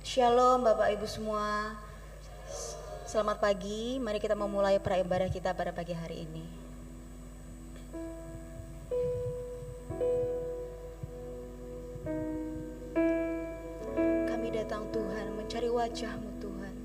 Shalom Bapak Ibu semua. Selamat pagi. Mari kita memulai praibadah kita pada pagi hari ini. Kami datang Tuhan mencari wajah-Mu Tuhan.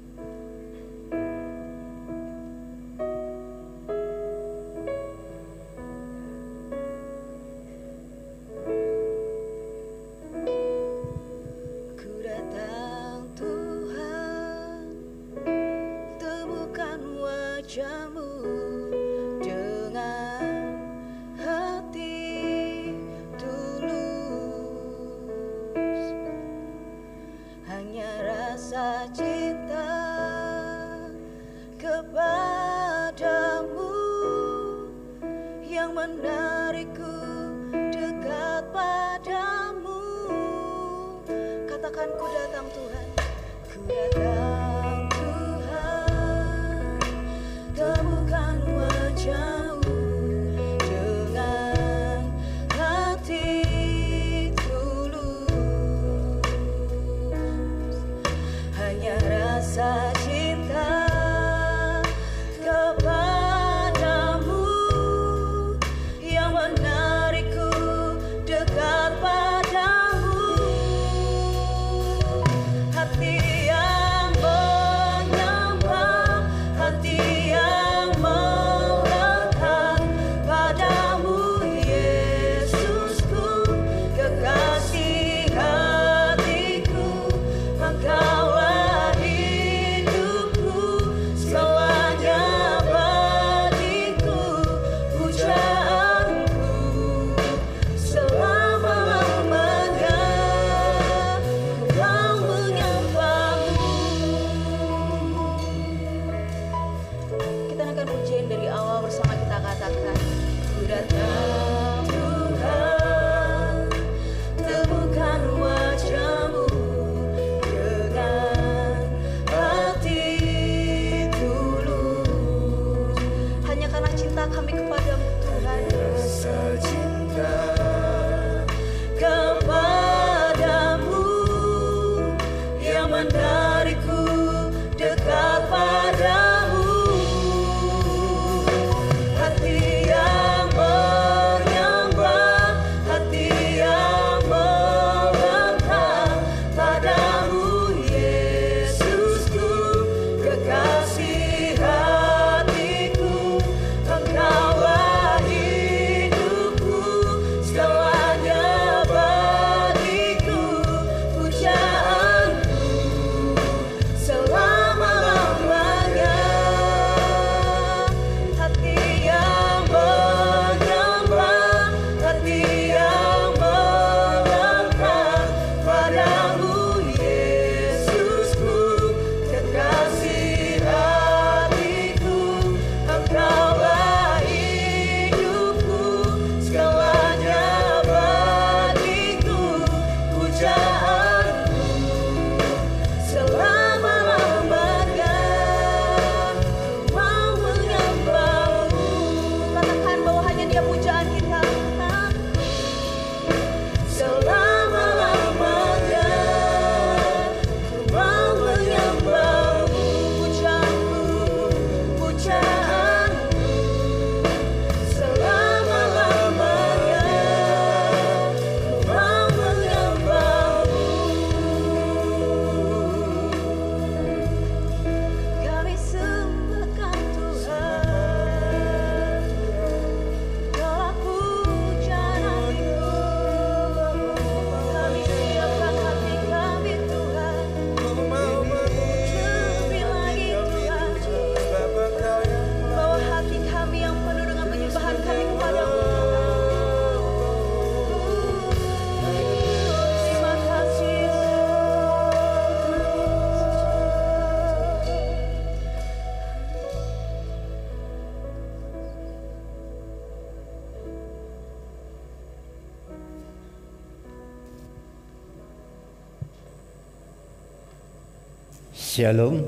Shalom,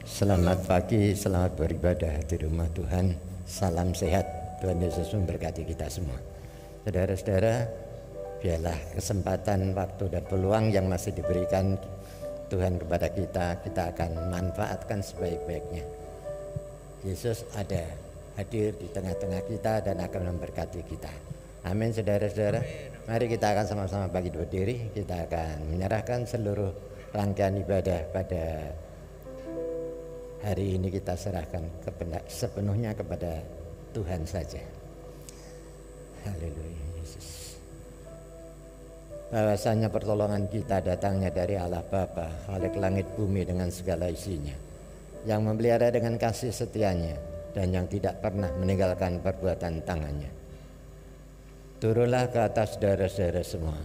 selamat pagi, selamat beribadah di rumah Tuhan. Salam sehat, Tuhan Yesus memberkati kita semua. Saudara-saudara, biarlah kesempatan, waktu dan peluang yang masih diberikan Tuhan kepada kita, kita akan manfaatkan sebaik-baiknya. Yesus ada, hadir di tengah-tengah kita dan akan memberkati kita. Amin, saudara-saudara. Mari kita akan sama-sama bagi berdiri. Kita akan menyerahkan seluruh rangkaian ibadah pada hari ini, kita serahkan sepenuhnya kepada Tuhan saja. Haleluya Yesus. Bahwasanya pertolongan kita datangnya dari Allah Bapa, Khalik langit bumi dengan segala isinya, yang memelihara dengan kasih setianya dan yang tidak pernah meninggalkan perbuatan tangannya. Turunlah ke atas saudara-saudara semua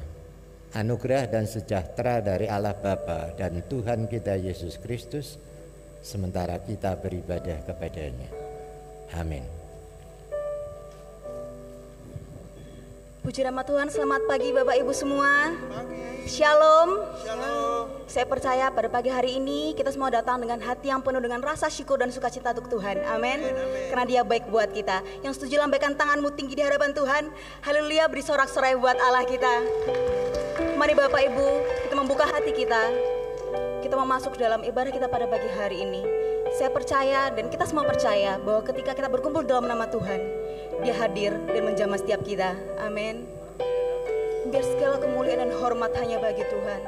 anugerah dan sejahtera dari Allah Bapa dan Tuhan kita Yesus Kristus, sementara kita beribadah kepadanya. Amin. Puji nama Tuhan, selamat pagi Bapak Ibu semua. Shalom. Shalom. Saya percaya pada pagi hari ini kita semua datang dengan hati yang penuh dengan rasa syukur dan sukacita untuk Tuhan. Amin. Karena Dia baik buat kita. Yang setuju lambaikan tanganmu tinggi di hadapan Tuhan. Haleluya, beri sorak-sorai buat Allah kita. Mari Bapak Ibu, kita membuka hati kita. Kita mau masuk dalam ibadah kita pada pagi hari ini. Saya percaya dan kita semua percaya bahwa ketika kita berkumpul dalam nama Tuhan, Dia hadir dan menjamah setiap kita. Amin. Biar segala kemuliaan dan hormat hanya bagi Tuhan.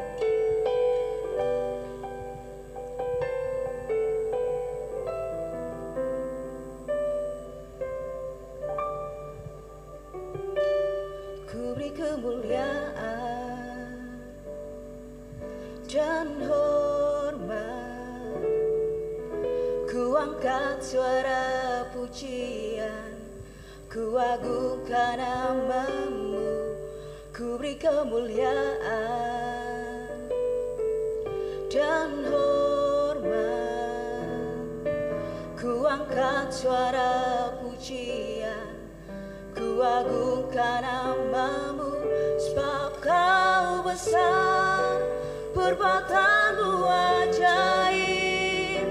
Ku beri kemuliaan dan hormat, ku angkat suara pujian, ku agungkan nama-Mu, ku beri kemuliaan dan hormat, ku angkat suara pujian, ku agungkan nama-Mu, sebab Kau besar, perbuatan-Mu ajaib,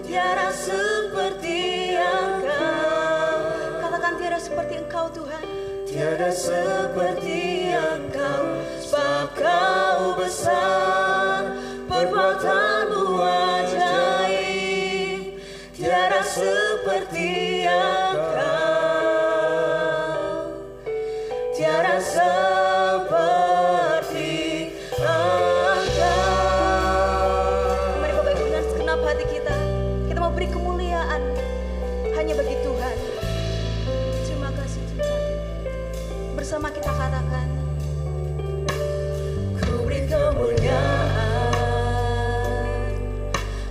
tiada seperti Engkau. Katakan tiada seperti Engkau Tuhan. Tiada seperti Engkau, sebab Kau besar, perbuatan-Mu ajaib, tiada seperti Engkau, tiada seperti Engkau. Mari Bapak Ibu dengan segenap hati kita mau beri kemuliaan hanya bagi Tuhan. Terima kasih Tuhan. Bersama kita katakan, ku beri kemuliaan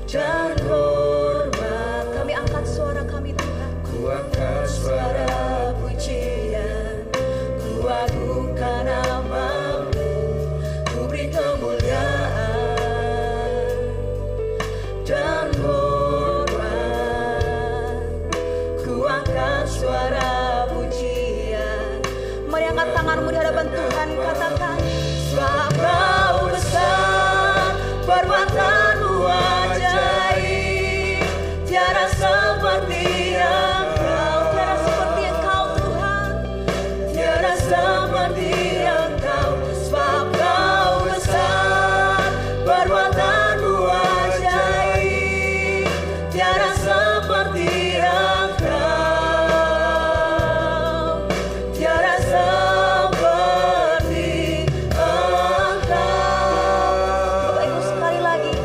dan hormat. Kami angkat suara kami Tuhan. Ku angkat suara pujian, ku agungkan nama-Mu, ku beri kemuliaan dan hormat, ku angkat suara pujian. Mari angkat tanganmu di hadapan Tuhan, katakan, sebab Kau besar, perbuatan-Mu ajaib, tiada seperti Engkau, tiada seperti Engkau Tuhan, tiada seperti Engkau, sebab Kau besar, perbuatan-Mu ajaib, tiada seperti Engkau, tiada seperti Engkau. Bapak Ibu sekali lagi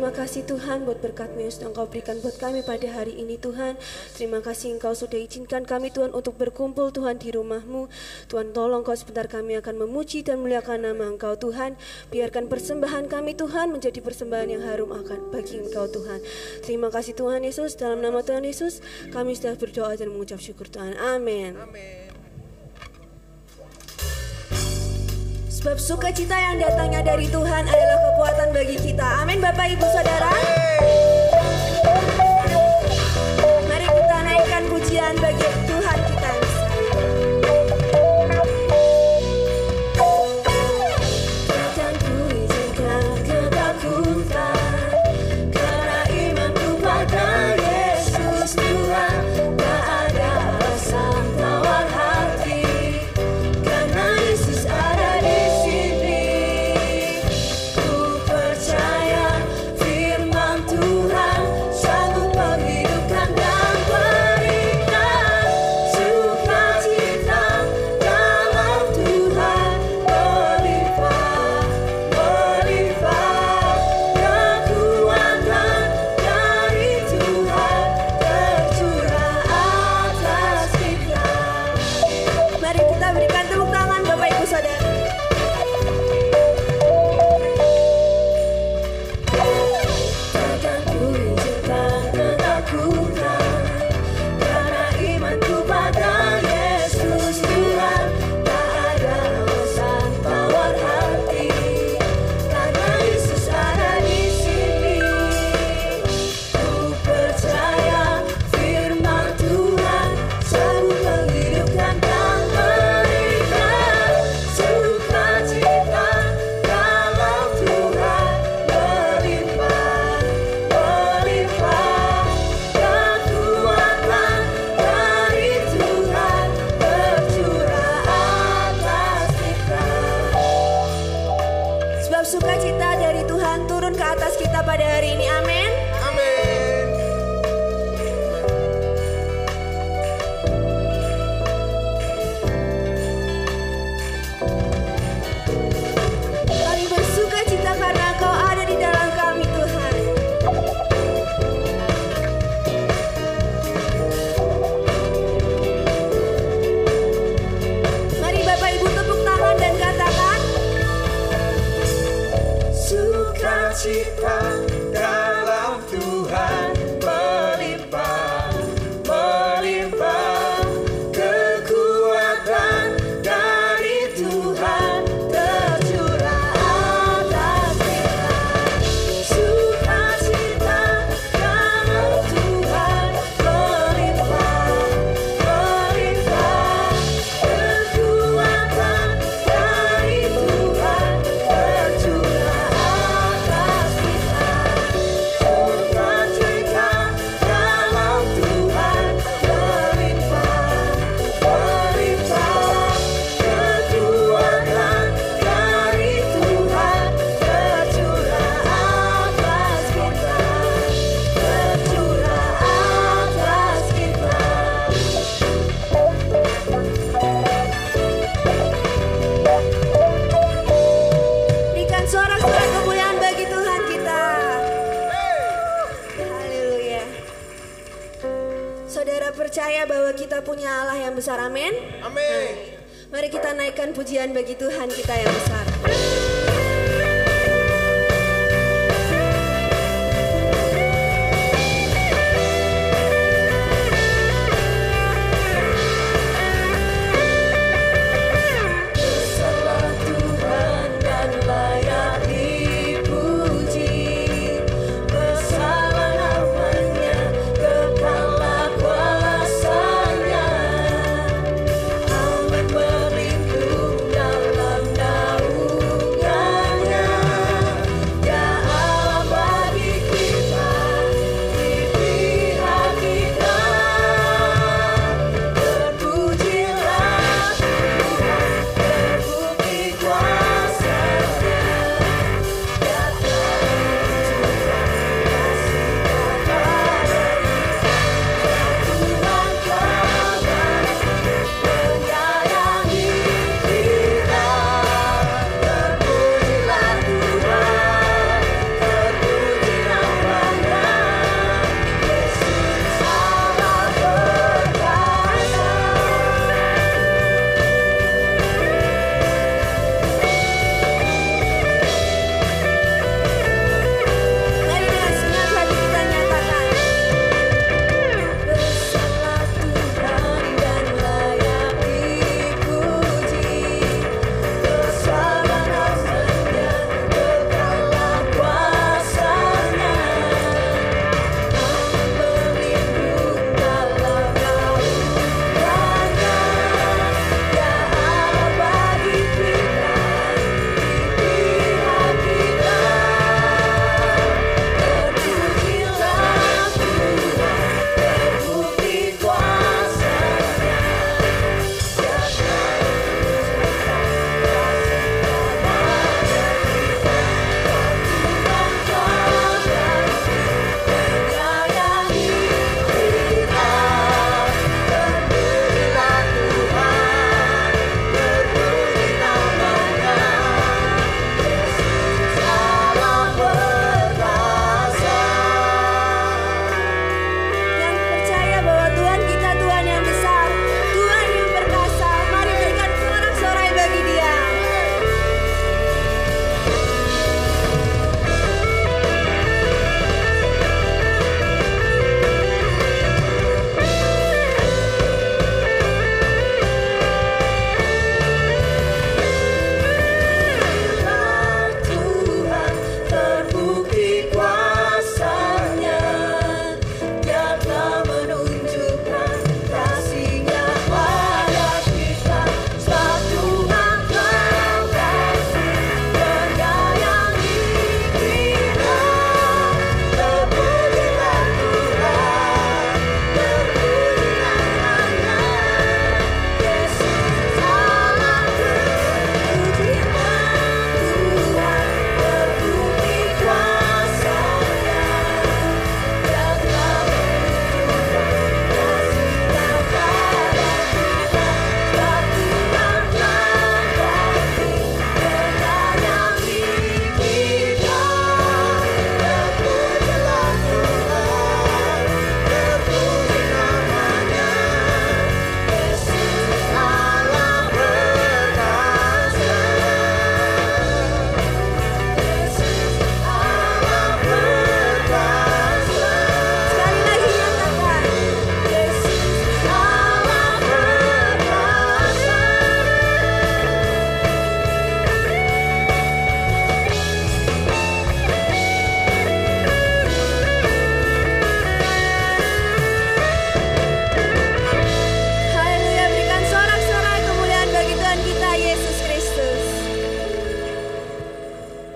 Terima kasih Tuhan buat berkat-Mu yang sudah Engkau berikan buat kami pada hari ini Tuhan. Terima kasih Engkau sudah izinkan kami Tuhan untuk berkumpul Tuhan di rumah-Mu. Tuhan tolong Kau sebentar kami akan memuji dan memuliakan nama Engkau Tuhan. Biarkan persembahan kami Tuhan menjadi persembahan yang harum akan bagi Engkau Tuhan. Terima kasih Tuhan Yesus, dalam nama Tuhan Yesus kami sudah berdoa dan mengucap syukur Tuhan. Amin. Sebab sukacita yang datangnya dari Tuhan adalah kekuatan bagi kita. Amin Bapak Ibu Saudara. Mari kita naikkan pujian bagi Tuhan kita yang besar. Takkan ku izinkan ketakutan, karena imanku pada Yesus Tuhan. Tak ada alasan tawar hati, karena Yesus ada di sini. Ku percaya firman Tuhan sanggup menghidupkan dan berikan sukacita dalam Tuhan melimpah, melimpah kekuatan dari Tuhan tercurah atas kita. Mari kita berikan tepuk tangan Bapak Ibu Saudara. Takkan ku izinkan ketakutan, karena imanku pada Yesus Tuhan. Tak ada alasan tawar hati, karena Yesus ada di sini. Ku percaya firman Tuhan sanggup menghidupkan dan berikan sukacita dalam Tuhan melimpah, melimpah kekuatan dari Tuhan tercurah atas kita. Sebab sukacita dari Tuhan turun ke atas kita pada hari ini. Amin. Kami bersukacita karena Kau ada di dalam kami Tuhan. Mari Bapak Ibu tepuk tangan dan katakan Sukacita dalam Tuhan melimpah, melimpah kekuatan dari Tuhan tercurah atas kita. Sukacita dalam Tuhan melimpah, melimpah kekuatan dari Tuhan tercurah atas kita. Sukacita dalam Tuhan melimpah, melimpah kekuatan dari Tuhan tercurah atas kita, tercurah atas kita. berikan sorak-sorai kemuliaan bagi Tuhan kita. Haleluya. Saudara percaya bahwa kita punya Allah yang besar. Amin. Amin. Mari kita naikkan pujian bagi Tuhan kita yang besar. Besarlah Tuhan dan layak dipuji. Besarlah namanya, kekallah kuasanya. Allah berlindung dalam naungan.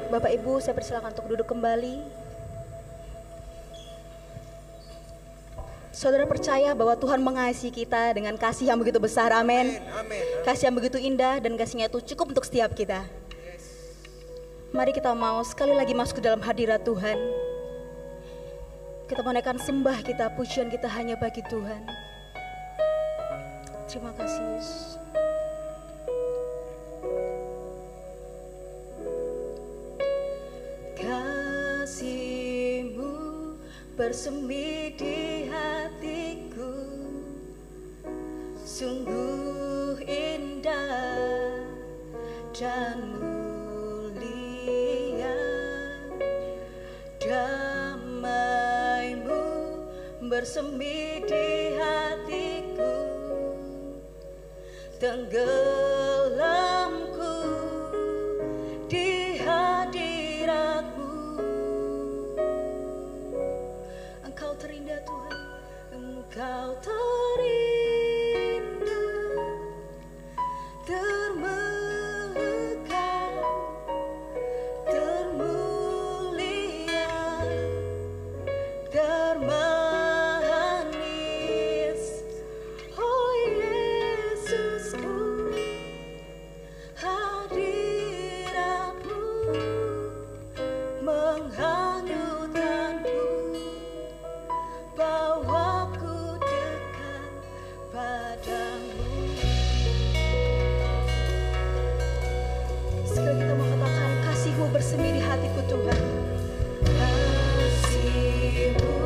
Bapak Ibu, saya persilakan untuk duduk kembali. Saudara percaya bahwa Tuhan mengasihi kita dengan kasih yang begitu besar, amin. Kasih yang begitu indah dan kasihnya itu cukup untuk setiap kita. Mari kita mau sekali lagi masuk ke dalam hadirat Tuhan. Kita menaikkan sembah kita, pujian kita hanya bagi Tuhan. Terima kasih Yesus. Kasih-Mu bersemi di hatiku, sungguh indah dan mulia. Damai-Mu bersemi di hatiku, tenggelamku di hadirat-Mu. Engkau terindah Tuhan, Engkau terindah, termegah, termulia, termanis. Oh Yesusku, hadirat-Mu menghanyutkanku, bawaku dekat padamu. Sekali kita mau katakan, kasih-Mu bersemi di hatiku Tuhan. Kasih-Mu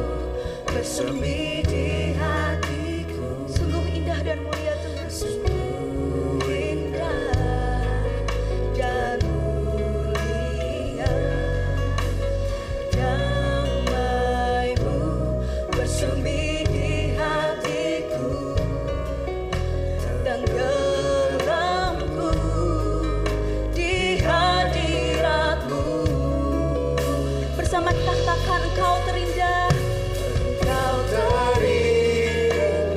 bersemi di hatiku, sungguh indah dan mulia Tuhan. Sungguh indah dan mulia. Damai-Mu bersemi di hatiku, tenggelamku di hadirat-Mu. Bersama kita katakan, Engkau terindah, Engkau terindah,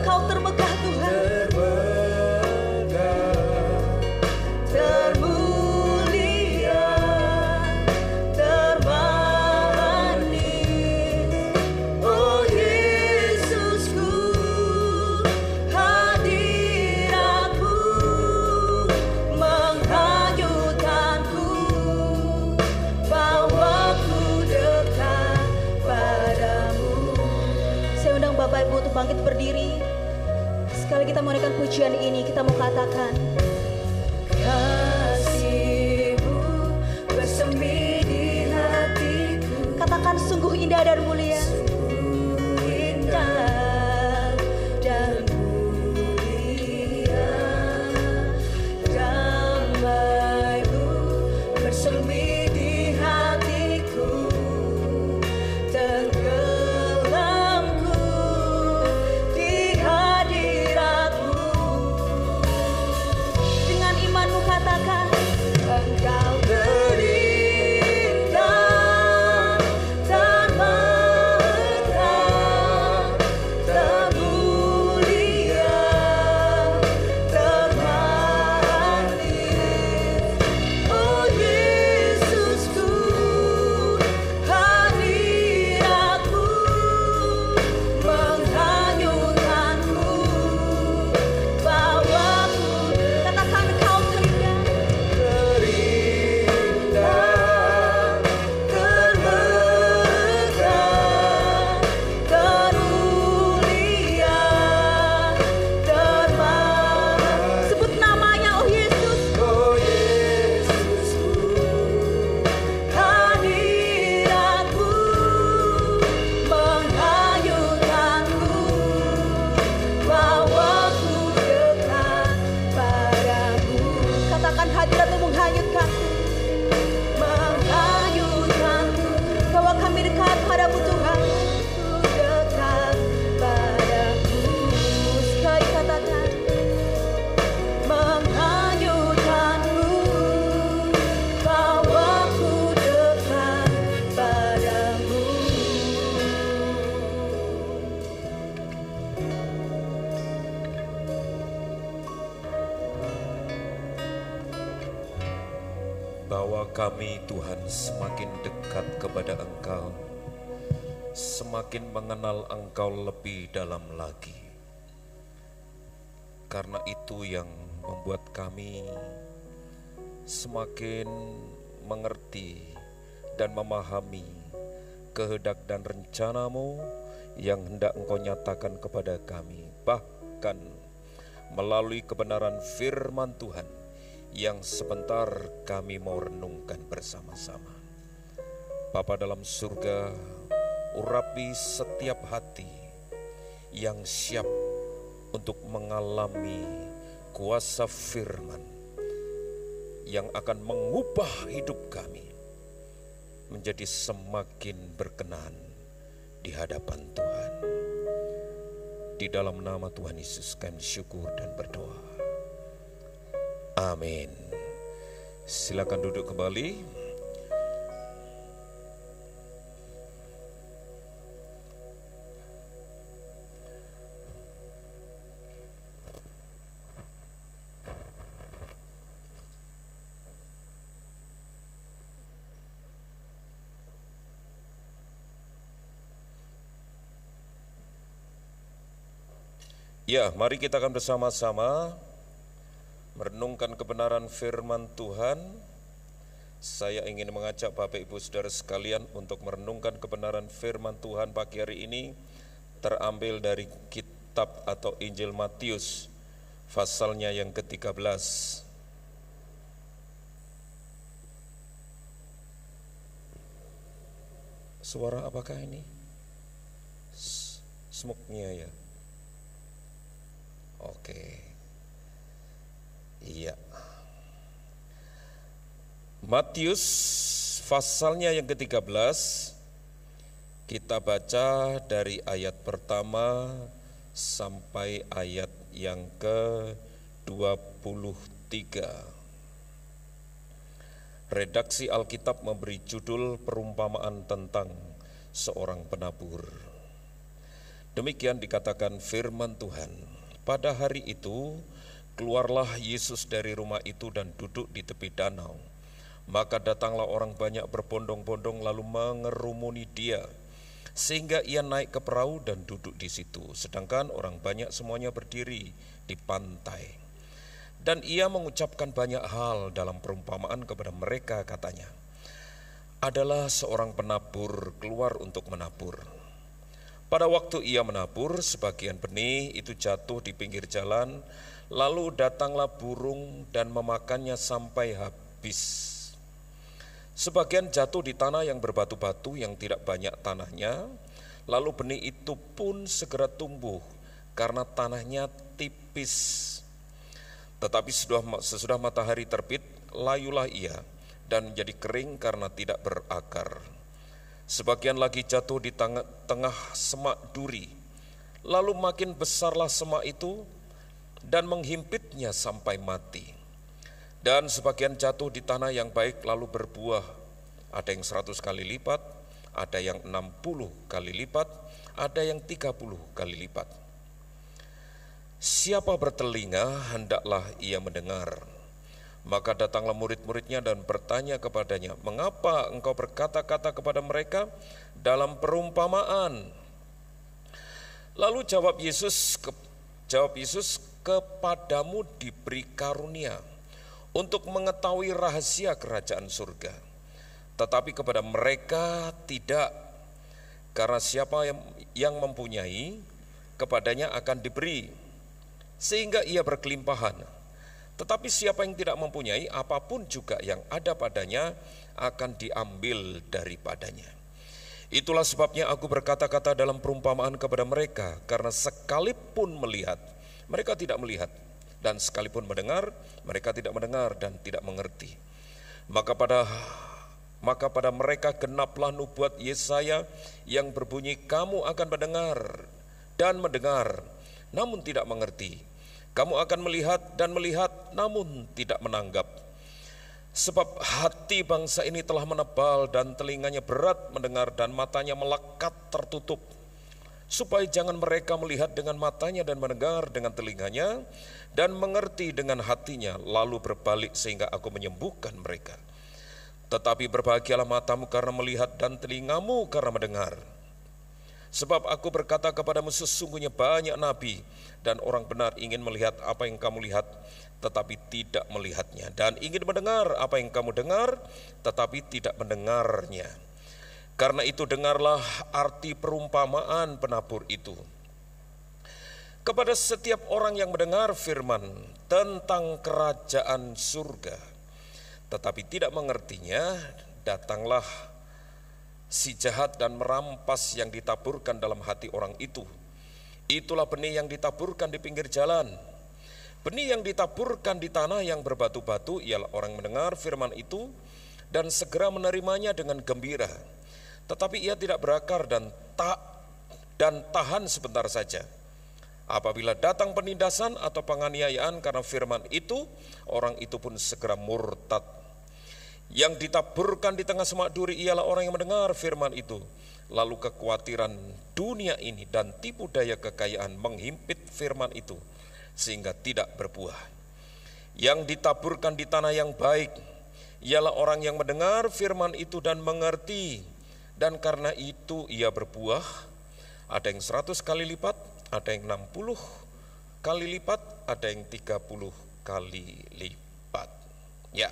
Engkau termegah Tuhan, termulia, termanis. Oh Yesusku, hadirat-Mu menghanyutkanku, bawaku dekat padamu. Saya undang Bapak Ibu untuk bangkit berdiri. Sekali kita menaikkan pujian ini, kita mau katakan, kasih-Mu bersemi di hatiku. Katakan, sungguh indah dan mulia. Sungguh indah dan mulia. Damai-Mu bersemi di hatiku, tenggelamku di hadirat-Mu. Dengan imanmu katakan, Engkau terindah, termegah, termulia, termanis. Oh Yesus. bahwa kami Tuhan semakin dekat kepada Engkau, semakin mengenal Engkau lebih dalam lagi. Karena itu yang membuat kami semakin mengerti dan memahami kehendak dan rencana-Mu yang hendak Engkau nyatakan kepada kami, bahkan melalui kebenaran firman Tuhan yang sebentar kami mau renungkan bersama-sama. Bapa dalam surga, urapi setiap hati yang siap untuk mengalami kuasa firman yang akan mengubah hidup kami menjadi semakin berkenan di hadapan Tuhan. Di dalam nama Tuhan Yesus kami syukur dan berdoa. Amin. Silakan duduk kembali. Ya, mari kita akan bersama-sama merenungkan kebenaran firman Tuhan. Saya ingin mengajak Bapak Ibu Saudara sekalian untuk merenungkan kebenaran firman Tuhan pagi hari ini, terambil dari kitab atau Injil Matius, pasalnya yang ke-13. Suara apakah ini? Smoke-nya ya. Oke. Iya. Matius pasalnya yang ke-13, kita baca dari ayat pertama sampai ayat yang ke-23. Redaksi Alkitab memberi judul perumpamaan tentang seorang penabur. Demikian dikatakan firman Tuhan. Pada hari itu, keluarlah Yesus dari rumah itu dan duduk di tepi danau. Maka datanglah orang banyak berbondong-bondong lalu mengerumuni dia, sehingga ia naik ke perahu dan duduk di situ. Sedangkan orang banyak semuanya berdiri di pantai. Dan ia mengucapkan banyak hal dalam perumpamaan kepada mereka, katanya, adalah seorang penabur keluar untuk menabur. Pada waktu ia menabur, sebagian benih itu jatuh di pinggir jalan, lalu datanglah burung dan memakannya sampai habis. Sebagian jatuh di tanah yang berbatu-batu yang tidak banyak tanahnya, lalu benih itu pun segera tumbuh karena tanahnya tipis. Tetapi sesudah matahari terbit, layulah ia dan menjadi kering karena tidak berakar. Sebagian lagi jatuh di tengah semak duri, lalu makin besarlah semak itu dan menghimpitnya sampai mati. Dan sebagian jatuh di tanah yang baik lalu berbuah, ada yang 100 kali lipat, ada yang 60 kali lipat, ada yang 30 kali lipat. Siapa bertelinga, hendaklah ia mendengar. Maka datanglah murid-muridnya dan bertanya kepadanya, mengapa engkau berkata-kata kepada mereka dalam perumpamaan? Lalu jawab Yesus, kepadamu diberi karunia untuk mengetahui rahasia kerajaan surga. Tetapi kepada mereka tidak, karena siapa yang mempunyai, kepadanya akan diberi, sehingga ia berkelimpahan. Tetapi siapa yang tidak mempunyai, apapun juga yang ada padanya akan diambil daripadanya. Itulah sebabnya aku berkata-kata dalam perumpamaan kepada mereka, karena sekalipun melihat, mereka tidak melihat, dan sekalipun mendengar, mereka tidak mendengar dan tidak mengerti. Maka pada mereka genaplah nubuat Yesaya yang berbunyi, kamu akan mendengar dan mendengar, namun tidak mengerti. Kamu akan melihat dan melihat, namun tidak menanggap. Sebab hati bangsa ini telah menebal dan telinganya berat mendengar dan matanya melekat tertutup. Supaya jangan mereka melihat dengan matanya dan mendengar dengan telinganya dan mengerti dengan hatinya, lalu berbalik sehingga aku menyembuhkan mereka. Tetapi berbahagialah matamu karena melihat dan telingamu karena mendengar. Sebab aku berkata kepadamu, sesungguhnya banyak nabi dan orang benar ingin melihat apa yang kamu lihat, tetapi tidak melihatnya, dan ingin mendengar apa yang kamu dengar, tetapi tidak mendengarnya. Karena itu dengarlah arti perumpamaan penabur itu. Kepada setiap orang yang mendengar firman tentang kerajaan surga, tetapi tidak mengertinya, datanglah si jahat dan merampas yang ditaburkan dalam hati orang itu. Itulah benih yang ditaburkan di pinggir jalan. Benih yang ditaburkan di tanah yang berbatu-batu ialah orang mendengar firman itu dan segera menerimanya dengan gembira. Tetapi ia tidak berakar dan tahan sebentar saja. Apabila datang penindasan atau penganiayaan karena firman itu, orang itu pun segera murtad. Yang ditaburkan di tengah semak duri ialah orang yang mendengar firman itu, lalu kekhawatiran dunia ini dan tipu daya kekayaan menghimpit firman itu sehingga tidak berbuah. Yang ditaburkan di tanah yang baik ialah orang yang mendengar firman itu dan mengerti, dan karena itu ia berbuah, ada yang 100 kali lipat, ada yang 60 kali lipat, ada yang 30 kali lipat. Ya.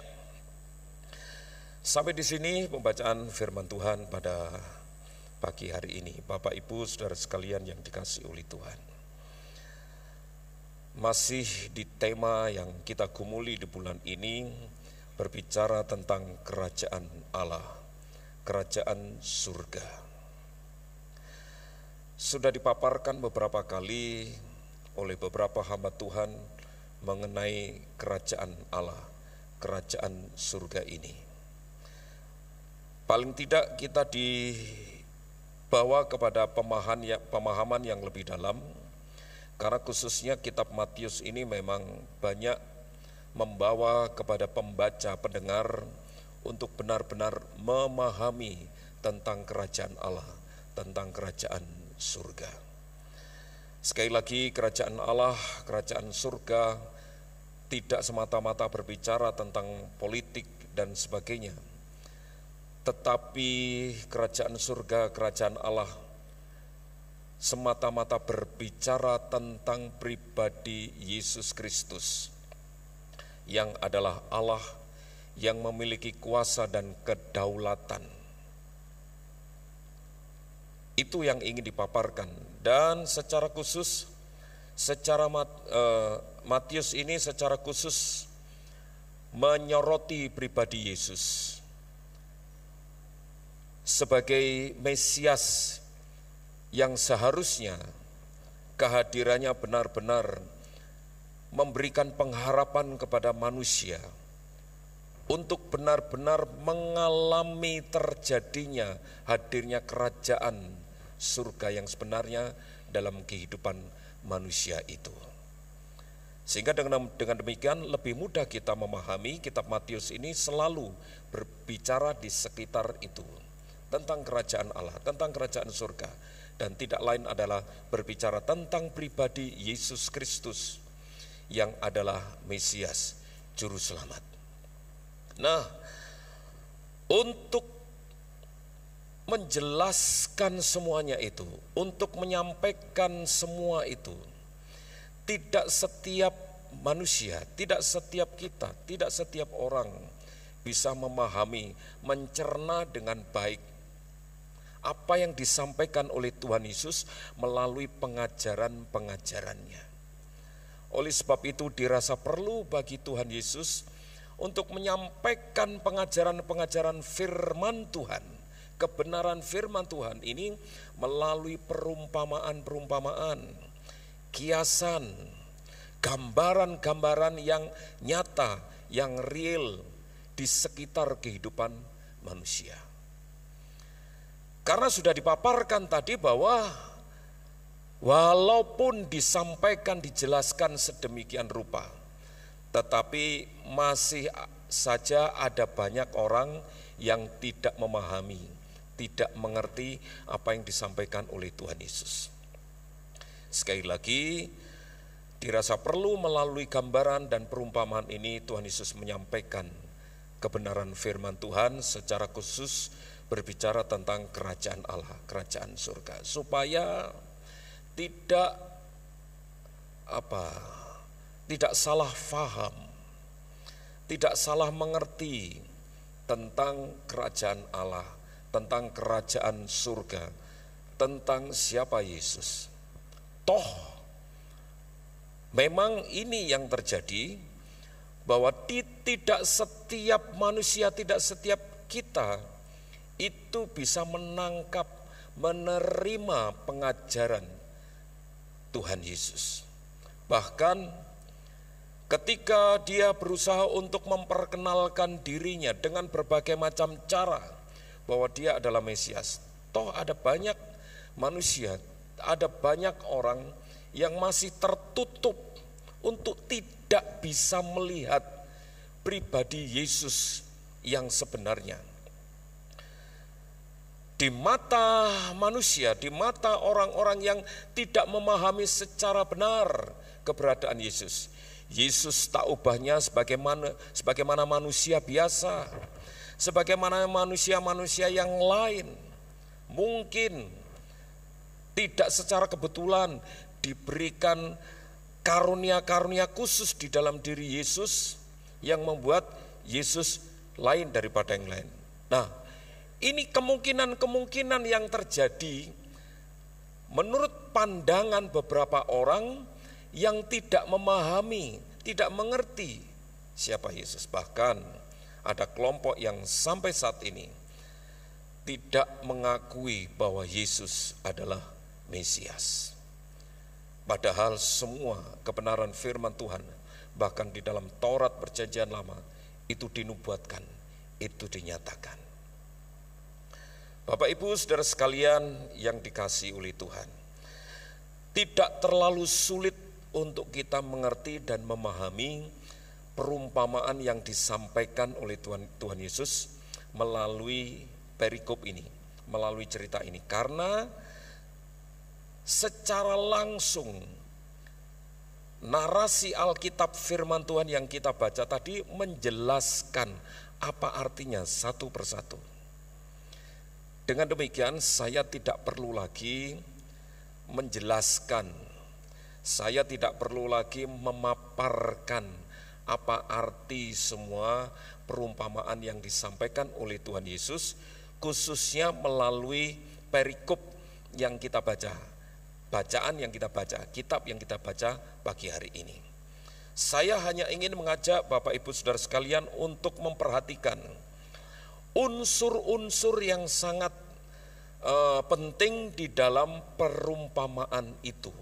Sampai di sini pembacaan firman Tuhan pada pagi hari ini. Bapak, Ibu, saudara sekalian yang dikasihi oleh Tuhan. Masih di tema yang kita gumuli di bulan ini, berbicara tentang kerajaan Allah, kerajaan surga. Sudah dipaparkan beberapa kali oleh beberapa hamba Tuhan mengenai kerajaan Allah, kerajaan surga ini. Paling tidak kita dibawa kepada pemahaman yang lebih dalam, karena khususnya kitab Matius ini memang banyak membawa kepada pembaca, pendengar untuk benar-benar memahami tentang kerajaan Allah, tentang kerajaan surga. Sekali lagi, kerajaan Allah, kerajaan surga tidak semata-mata berbicara tentang politik dan sebagainya. Tetapi kerajaan surga, kerajaan Allah semata-mata berbicara tentang pribadi Yesus Kristus, yang adalah Allah yang memiliki kuasa dan kedaulatan. Itu yang ingin dipaparkan. Dan secara khusus, Matius ini secara khusus menyoroti pribadi Yesus sebagai Mesias yang seharusnya kehadirannya benar-benar memberikan pengharapan kepada manusia untuk benar-benar mengalami terjadinya hadirnya kerajaan surga yang sebenarnya dalam kehidupan manusia itu. Sehingga dengan demikian lebih mudah kita memahami kitab Matius ini selalu berbicara di sekitar itu, tentang kerajaan Allah, tentang kerajaan surga, dan tidak lain adalah berbicara tentang pribadi Yesus Kristus yang adalah Mesias, Juru Selamat. Nah, untuk menjelaskan semuanya itu, untuk menyampaikan semua itu, tidak setiap manusia, tidak setiap kita, tidak setiap orang bisa memahami, mencerna dengan baik apa yang disampaikan oleh Tuhan Yesus melalui pengajaran-pengajarannya. Oleh sebab itu dirasa perlu bagi Tuhan Yesus untuk menyampaikan pengajaran-pengajaran firman Tuhan, kebenaran firman Tuhan ini melalui perumpamaan-perumpamaan, kiasan, gambaran-gambaran yang nyata, yang real di sekitar kehidupan manusia. Karena sudah dipaparkan tadi bahwa walaupun disampaikan, dijelaskan sedemikian rupa, tetapi masih saja ada banyak orang yang tidak memahami, tidak mengerti apa yang disampaikan oleh Tuhan Yesus. Sekali lagi, dirasa perlu melalui gambaran dan perumpamaan ini Tuhan Yesus menyampaikan kebenaran firman Tuhan, secara khusus berbicara tentang kerajaan Allah, kerajaan surga, supaya tidak salah faham, tidak salah mengerti tentang kerajaan Allah, tentang kerajaan surga, tentang siapa Yesus. Toh memang ini yang terjadi, bahwa tidak setiap manusia, tidak setiap kita itu bisa menangkap, menerima pengajaran Tuhan Yesus. Bahkan ketika dia berusaha untuk memperkenalkan dirinya dengan berbagai macam cara bahwa dia adalah Mesias, toh ada banyak manusia, ada banyak orang yang masih tertutup untuk tidak bisa melihat pribadi Yesus yang sebenarnya. Di mata manusia, di mata orang-orang yang tidak memahami secara benar keberadaan Yesus, Yesus tak ubahnya sebagaimana manusia biasa, sebagaimana manusia-manusia yang lain. Mungkin tidak secara kebetulan diberikan karunia-karunia khusus di dalam diri Yesus yang membuat Yesus lain daripada yang lain. Nah, ini kemungkinan-kemungkinan yang terjadi menurut pandangan beberapa orang yang tidak memahami, tidak mengerti siapa Yesus. Bahkan ada kelompok yang sampai saat ini tidak mengakui bahwa Yesus adalah Mesias. Padahal semua kebenaran firman Tuhan, bahkan di dalam Taurat Perjanjian Lama, itu dinubuatkan, itu dinyatakan. Bapak Ibu saudara sekalian yang dikasihi oleh Tuhan, tidak terlalu sulit untuk kita mengerti dan memahami perumpamaan yang disampaikan oleh Tuhan Yesus melalui perikop ini, melalui cerita ini. Karena secara langsung narasi Alkitab firman Tuhan yang kita baca tadi menjelaskan apa artinya satu persatu. Dengan demikian saya tidak perlu lagi menjelaskan, saya tidak perlu lagi memaparkan apa arti semua perumpamaan yang disampaikan oleh Tuhan Yesus, khususnya melalui perikop yang kita baca, bacaan yang kita baca, kitab yang kita baca pagi hari ini. Saya hanya ingin mengajak Bapak Ibu Saudara sekalian untuk memperhatikan unsur-unsur yang sangat penting di dalam perumpamaan itu.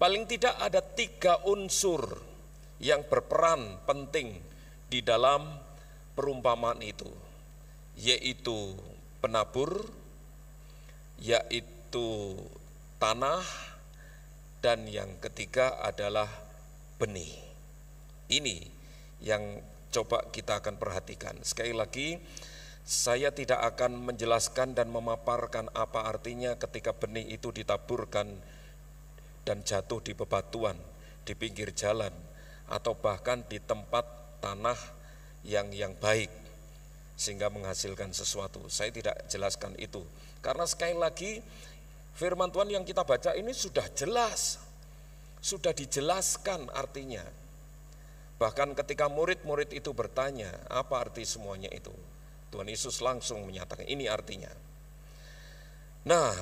Paling tidak ada 3 unsur yang berperan penting di dalam perumpamaan itu, yaitu penabur, yaitu tanah, dan yang ketiga adalah benih. Ini yang coba kita akan perhatikan. Sekali lagi, saya tidak akan menjelaskan dan memaparkan apa artinya ketika benih itu ditaburkan dan jatuh di bebatuan, di pinggir jalan, atau bahkan di tempat tanah yang baik sehingga menghasilkan sesuatu. Saya tidak jelaskan itu, karena sekali lagi firman Tuhan yang kita baca ini sudah jelas, sudah dijelaskan artinya. Bahkan ketika murid-murid itu bertanya, apa arti semuanya itu? Tuhan Yesus langsung menyatakan, ini artinya. Nah,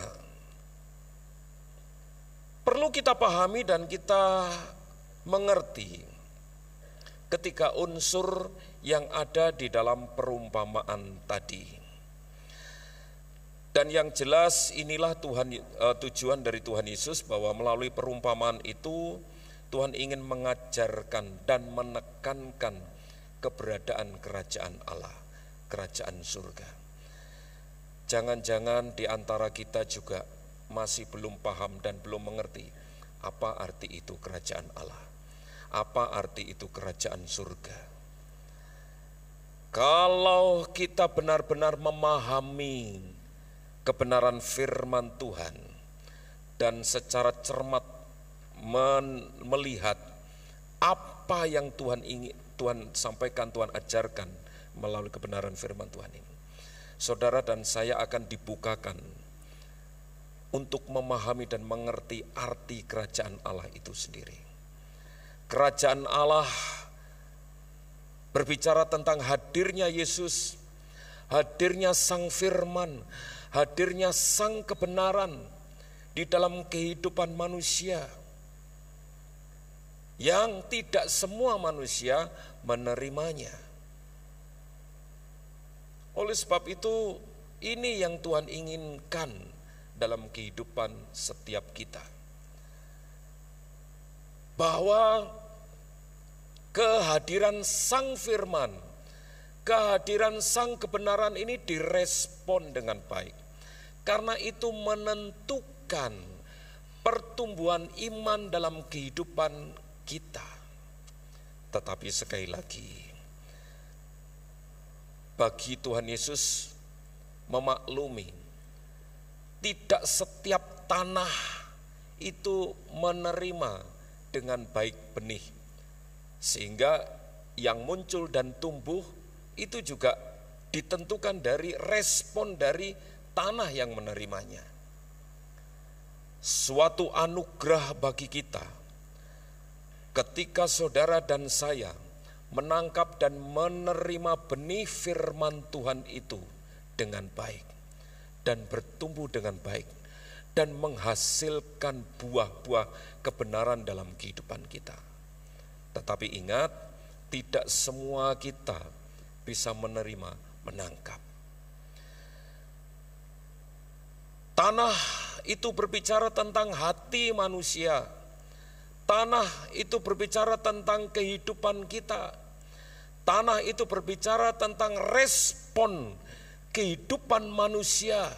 perlu kita pahami dan kita mengerti ketika unsur yang ada di dalam perumpamaan tadi. Dan yang jelas inilah tujuan dari Tuhan Yesus, bahwa melalui perumpamaan itu Tuhan ingin mengajarkan dan menekankan keberadaan kerajaan Allah, kerajaan surga. Jangan-jangan di antara kita juga masih belum paham dan belum mengerti apa arti itu kerajaan Allah, apa arti itu kerajaan surga. Kalau kita benar-benar memahami kebenaran firman Tuhan dan secara cermat melihat apa yang Tuhan ingin, Tuhan sampaikan, Tuhan ajarkan melalui kebenaran firman Tuhan ini. Saudara dan saya akan dibukakan untuk memahami dan mengerti arti kerajaan Allah itu sendiri. Kerajaan Allah berbicara tentang hadirnya Yesus, hadirnya Sang Firman, hadirnya Sang kebenaran di dalam kehidupan manusia, yang tidak semua manusia menerimanya. Oleh sebab itu, ini yang Tuhan inginkan dalam kehidupan setiap kita. Bahwa kehadiran Sang Firman, kehadiran Sang kebenaran ini direspon dengan baik. Karena itu menentukan pertumbuhan iman dalam kehidupan kita. Tetapi sekali lagi, bagi Tuhan Yesus memaklumi, tidak setiap tanah itu menerima dengan baik benih. Sehingga yang muncul dan tumbuh itu juga ditentukan dari respon dari tanah yang menerimanya. Suatu anugerah bagi kita ketika saudara dan saya menangkap dan menerima benih firman Tuhan itu dengan baik dan bertumbuh dengan baik dan menghasilkan buah-buah kebenaran dalam kehidupan kita. Tetapi ingat, tidak semua kita bisa menerima, menangkap. Tanah itu berbicara tentang hati manusia. Tanah itu berbicara tentang kehidupan kita. Tanah itu berbicara tentang respon kehidupan manusia.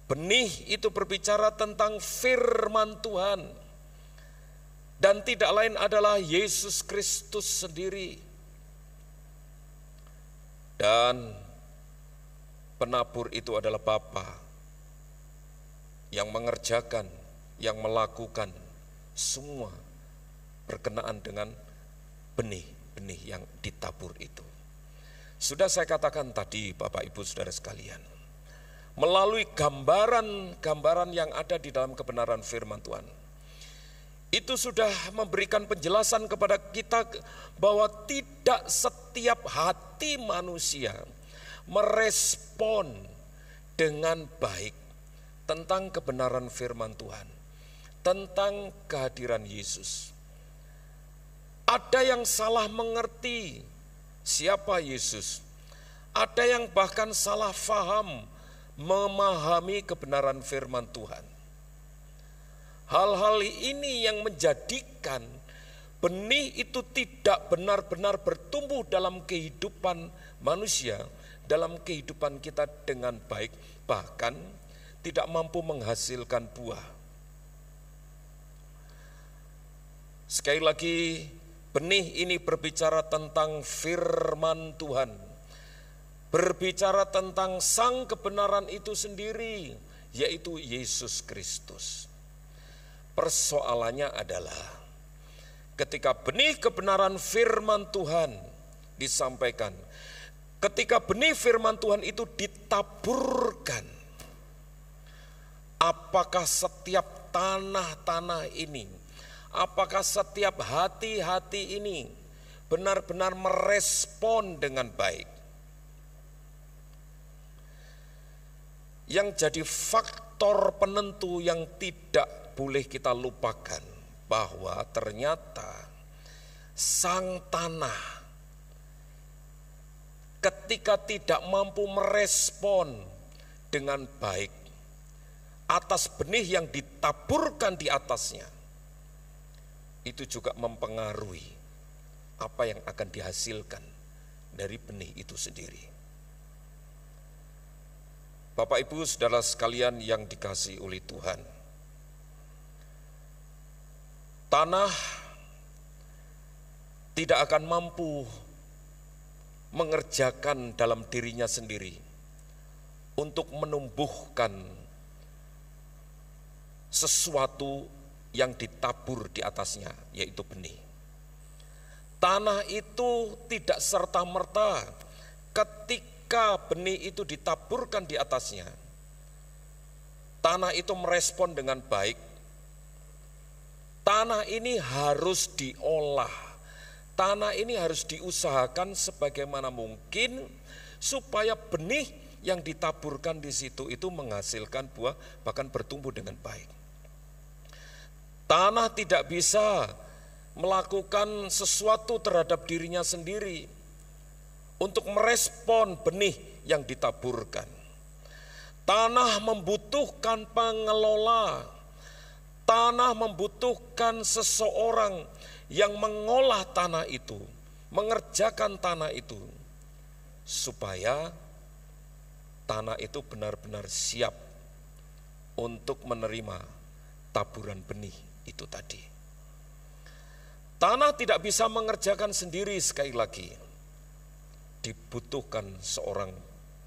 Benih itu berbicara tentang firman Tuhan. Dan tidak lain adalah Yesus Kristus sendiri. Dan penabur itu adalah Bapa yang mengerjakan, yang melakukan semua berkenaan dengan benih-benih yang ditabur itu. Sudah saya katakan tadi, Bapak Ibu Saudara sekalian, melalui gambaran-gambaran yang ada di dalam kebenaran firman Tuhan, itu sudah memberikan penjelasan kepada kita bahwa tidak setiap hati manusia merespon dengan baik tentang kebenaran firman Tuhan, tentang kehadiran Yesus. Ada yang salah mengerti siapa Yesus. Ada yang bahkan salah faham memahami kebenaran firman Tuhan. Hal-hal ini yang menjadikan benih itu tidak benar-benar bertumbuh dalam kehidupan manusia, dalam kehidupan kita dengan baik, bahkan tidak mampu menghasilkan buah. Sekali lagi, benih ini berbicara tentang firman Tuhan, berbicara tentang Sang kebenaran itu sendiri, yaitu Yesus Kristus. Persoalannya adalah ketika benih kebenaran firman Tuhan disampaikan, ketika benih firman Tuhan itu ditaburkan, apakah setiap tanah-tanah ini, apakah setiap hati-hati ini benar-benar merespon dengan baik? Yang jadi faktor penentu yang tidak boleh kita lupakan, bahwa ternyata sang tanah ketika tidak mampu merespon dengan baik atas benih yang ditaburkan di atasnya, itu juga mempengaruhi apa yang akan dihasilkan dari benih itu sendiri. Bapak Ibu Saudara sekalian yang dikasihi oleh Tuhan, tanah tidak akan mampu mengerjakan dalam dirinya sendiri untuk menumbuhkan sesuatu yang ditabur di atasnya, yaitu benih. Tanah itu tidak serta-merta ketika benih itu ditaburkan di atasnya, tanah itu merespon dengan baik. Tanah ini harus diolah, tanah ini harus diusahakan sebagaimana mungkin supaya benih yang ditaburkan di situ itu menghasilkan buah, bahkan bertumbuh dengan baik. Tanah tidak bisa melakukan sesuatu terhadap dirinya sendiri untuk merespon benih yang ditaburkan. Tanah membutuhkan pengelola, tanah membutuhkan seseorang yang mengolah tanah itu, mengerjakan tanah itu, supaya tanah itu benar-benar siap untuk menerima taburan benih itu tadi. Tanah tidak bisa mengerjakan sendiri, sekali lagi. Dibutuhkan seorang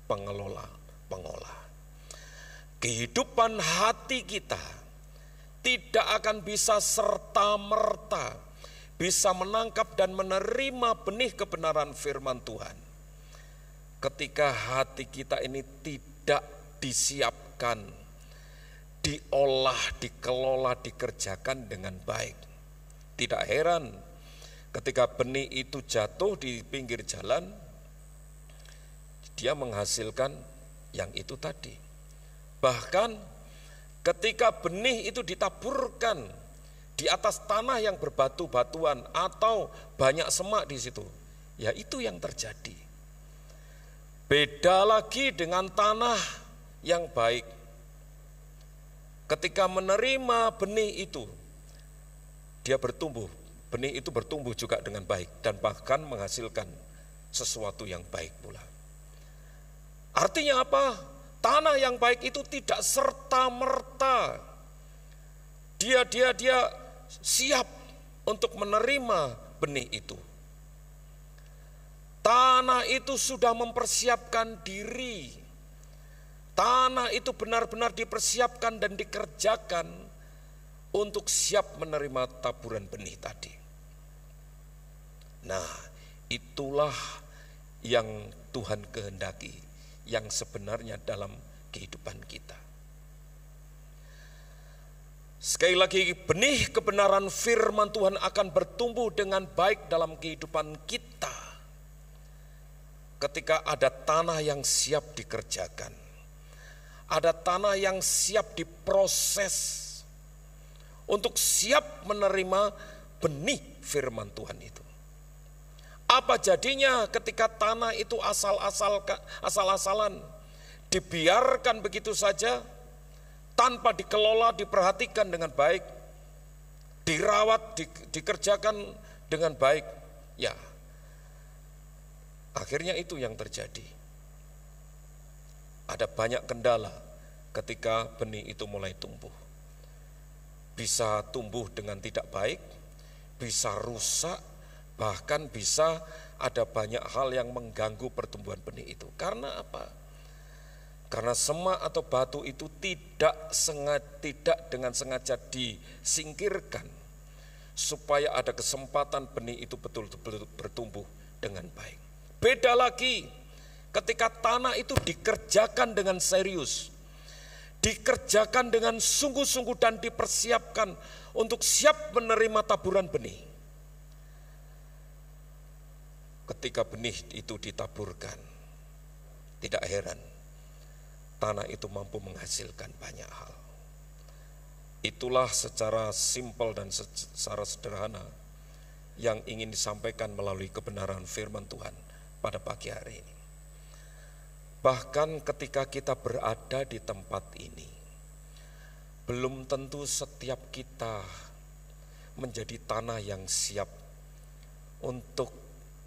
pengelola, pengolah. Kehidupan hati kita tidak akan bisa serta-merta bisa menangkap dan menerima benih kebenaran firman Tuhan ketika hati kita ini tidak disiapkan, diolah, dikelola, dikerjakan dengan baik. Tidak heran ketika benih itu jatuh di pinggir jalan, dia menghasilkan yang itu tadi. Bahkan ketika benih itu ditaburkan di atas tanah yang berbatu-batuan atau banyak semak di situ, ya itu yang terjadi. Beda lagi dengan tanah yang baik. Ketika menerima benih itu, dia bertumbuh, benih itu bertumbuh juga dengan baik dan bahkan menghasilkan sesuatu yang baik pula. Artinya apa? Tanah yang baik itu tidak serta-merta dia siap untuk menerima benih itu. Tanah itu sudah mempersiapkan diri. Tanah itu benar-benar dipersiapkan dan dikerjakan untuk siap menerima taburan benih tadi. Nah, itulah yang Tuhan kehendaki, yang sebenarnya dalam kehidupan kita. Sekali lagi, benih kebenaran firman Tuhan akan bertumbuh dengan baik dalam kehidupan kita ketika ada tanah yang siap dikerjakan, ada tanah yang siap diproses untuk siap menerima benih firman Tuhan itu. Apa jadinya ketika tanah itu asal-asalan, dibiarkan begitu saja, tanpa dikelola, diperhatikan dengan baik, dirawat, dikerjakan dengan baik, ya akhirnya itu yang terjadi. Ada banyak kendala ketika benih itu mulai tumbuh. Bisa tumbuh dengan tidak baik, bisa rusak, bahkan bisa ada banyak hal yang mengganggu pertumbuhan benih itu. Karena apa? Karena semak atau batu itu tidak dengan sengaja disingkirkan supaya ada kesempatan benih itu betul-betul bertumbuh dengan baik. Beda lagi ketika tanah itu dikerjakan dengan serius, dikerjakan dengan sungguh-sungguh dan dipersiapkan untuk siap menerima taburan benih. Ketika benih itu ditaburkan, tidak heran tanah itu mampu menghasilkan banyak hal. Itulah secara simpel dan secara sederhana yang ingin disampaikan melalui kebenaran firman Tuhan pada pagi hari ini. Bahkan ketika kita berada di tempat ini, belum tentu setiap kita menjadi tanah yang siap untuk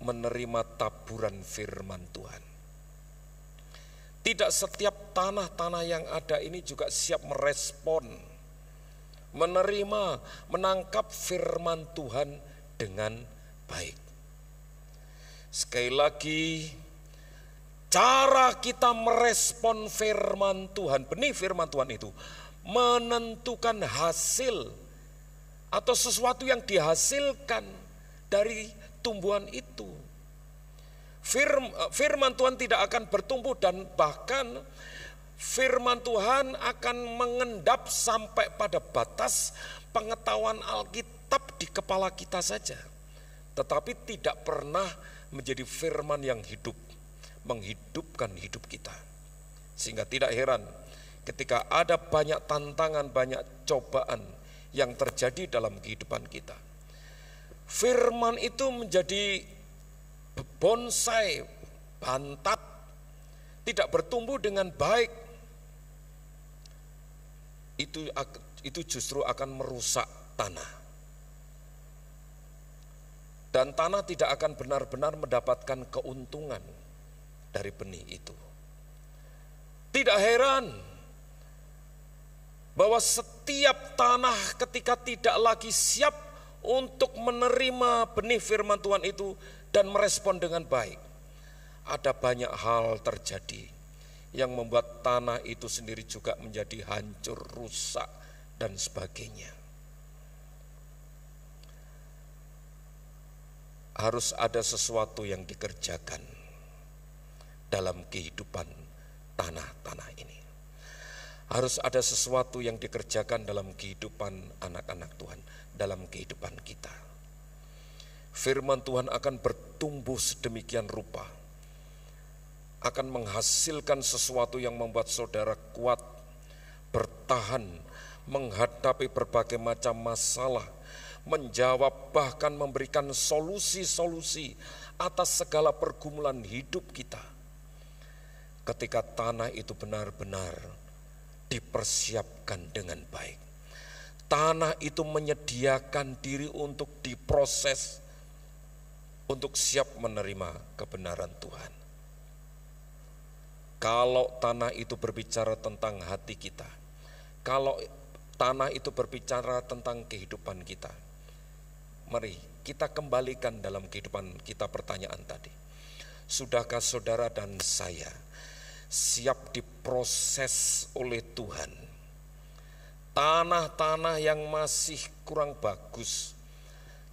menerima taburan firman Tuhan. Tidak setiap tanah-tanah yang ada ini juga siap merespon, menerima, menangkap firman Tuhan dengan baik. Sekali lagi, cara kita merespon firman Tuhan, benih firman Tuhan itu menentukan hasil atau sesuatu yang dihasilkan dari tumbuhan itu. Firman Tuhan tidak akan bertumbuh, dan bahkan firman Tuhan akan mengendap sampai pada batas pengetahuan Alkitab di kepala kita saja. Tetapi tidak pernah menjadi firman yang hidup, menghidupkan hidup kita. Sehingga tidak heran ketika ada banyak tantangan, banyak cobaan yang terjadi dalam kehidupan kita. Firman itu menjadi bonsai, bantat, tidak bertumbuh dengan baik. Itu justru akan merusak tanah. Dan tanah tidak akan benar-benar mendapatkan keuntungan dari benih itu. Tidak heran bahwa setiap tanah ketika tidak lagi siap untuk menerima benih firman Tuhan itu dan merespon dengan baik, ada banyak hal terjadi yang membuat tanah itu sendiri juga menjadi hancur, rusak, dan sebagainya. Harus ada sesuatu yang dikerjakan dalam kehidupan tanah-tanah ini. Harus ada sesuatu yang dikerjakan dalam kehidupan anak-anak Tuhan, dalam kehidupan kita. Firman Tuhan akan bertumbuh sedemikian rupa, akan menghasilkan sesuatu yang membuat saudara kuat, bertahan, menghadapi berbagai macam masalah, menjawab bahkan memberikan solusi-solusi atas segala pergumulan hidup kita. Ketika tanah itu benar-benar dipersiapkan dengan baik. Tanah itu menyediakan diri untuk diproses, untuk siap menerima kebenaran Tuhan. Kalau tanah itu berbicara tentang hati kita, kalau tanah itu berbicara tentang kehidupan kita, mari kita kembalikan dalam kehidupan kita pertanyaan tadi. Sudahkah saudara dan saya siap diproses oleh Tuhan? Tanah-tanah yang masih kurang bagus,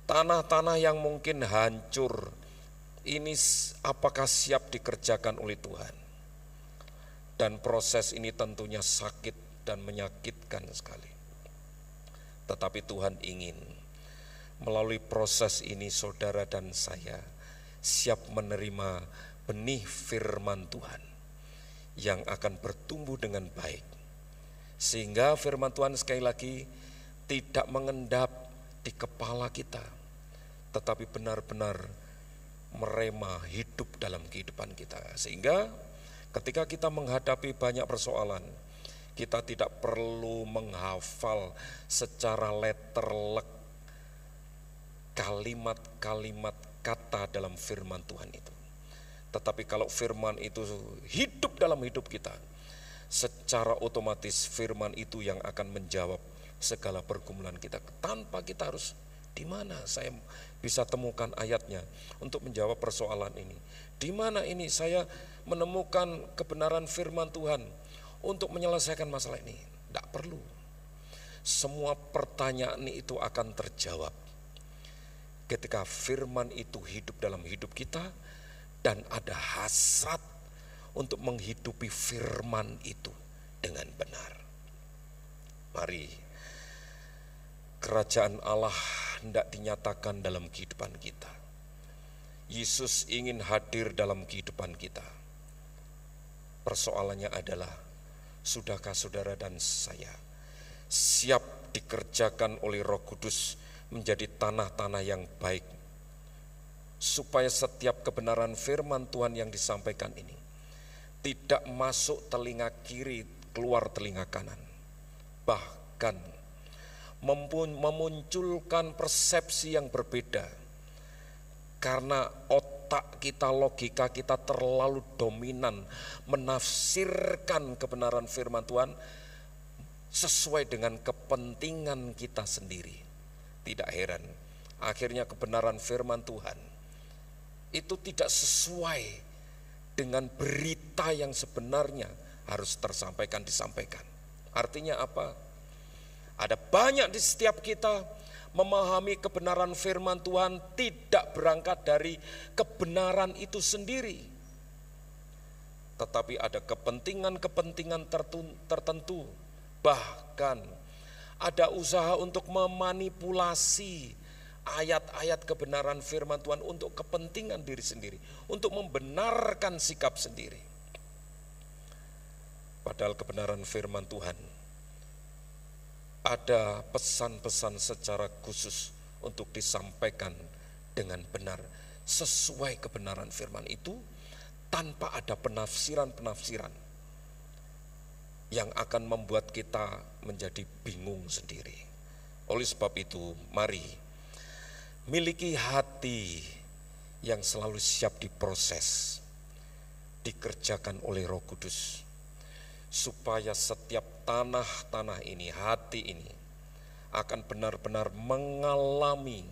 tanah-tanah yang mungkin hancur, ini apakah siap dikerjakan oleh Tuhan? Dan proses ini tentunya sakit dan menyakitkan sekali. Tetapi Tuhan ingin melalui proses ini saudara dan saya siap menerima benih firman Tuhan yang akan bertumbuh dengan baik. Sehingga firman Tuhan sekali lagi tidak mengendap di kepala kita, tetapi benar-benar merema hidup dalam kehidupan kita. Sehingga ketika kita menghadapi banyak persoalan, kita tidak perlu menghafal secara letterlek kalimat-kalimat kata dalam firman Tuhan itu. Tetapi kalau firman itu hidup dalam hidup kita, secara otomatis firman itu yang akan menjawab segala pergumulan kita. Tanpa kita harus di mana saya bisa temukan ayatnya untuk menjawab persoalan ini. Di mana ini saya menemukan kebenaran firman Tuhan untuk menyelesaikan masalah ini. Tidak perlu. Semua pertanyaan itu akan terjawab ketika firman itu hidup dalam hidup kita dan ada hasrat untuk menghidupi firman itu dengan benar. Mari kerajaan Allah hendak dinyatakan dalam kehidupan kita. Yesus ingin hadir dalam kehidupan kita. Persoalannya adalah, sudahkah saudara dan saya siap dikerjakan oleh Roh Kudus menjadi tanah-tanah yang baik, supaya setiap kebenaran firman Tuhan yang disampaikan ini tidak masuk telinga kiri, keluar telinga kanan, bahkan memunculkan persepsi yang berbeda, karena otak kita, logika kita terlalu dominan menafsirkan kebenaran firman Tuhan sesuai dengan kepentingan kita sendiri. Tidak heran akhirnya kebenaran firman Tuhan itu tidak sesuai dengan berita yang sebenarnya harus disampaikan. Artinya apa? Ada banyak di setiap kita memahami kebenaran firman Tuhan tidak berangkat dari kebenaran itu sendiri, tetapi ada kepentingan-kepentingan tertentu, bahkan ada usaha untuk memanipulasi ayat-ayat kebenaran firman Tuhan untuk kepentingan diri sendiri, untuk membenarkan sikap sendiri. Padahal kebenaran firman Tuhan ada pesan-pesan secara khusus untuk disampaikan dengan benar sesuai kebenaran firman itu, tanpa ada penafsiran-penafsiran yang akan membuat kita menjadi bingung sendiri. Oleh sebab itu, mari miliki hati yang selalu siap diproses, dikerjakan oleh Roh Kudus, supaya setiap tanah-tanah ini, hati ini akan benar-benar mengalami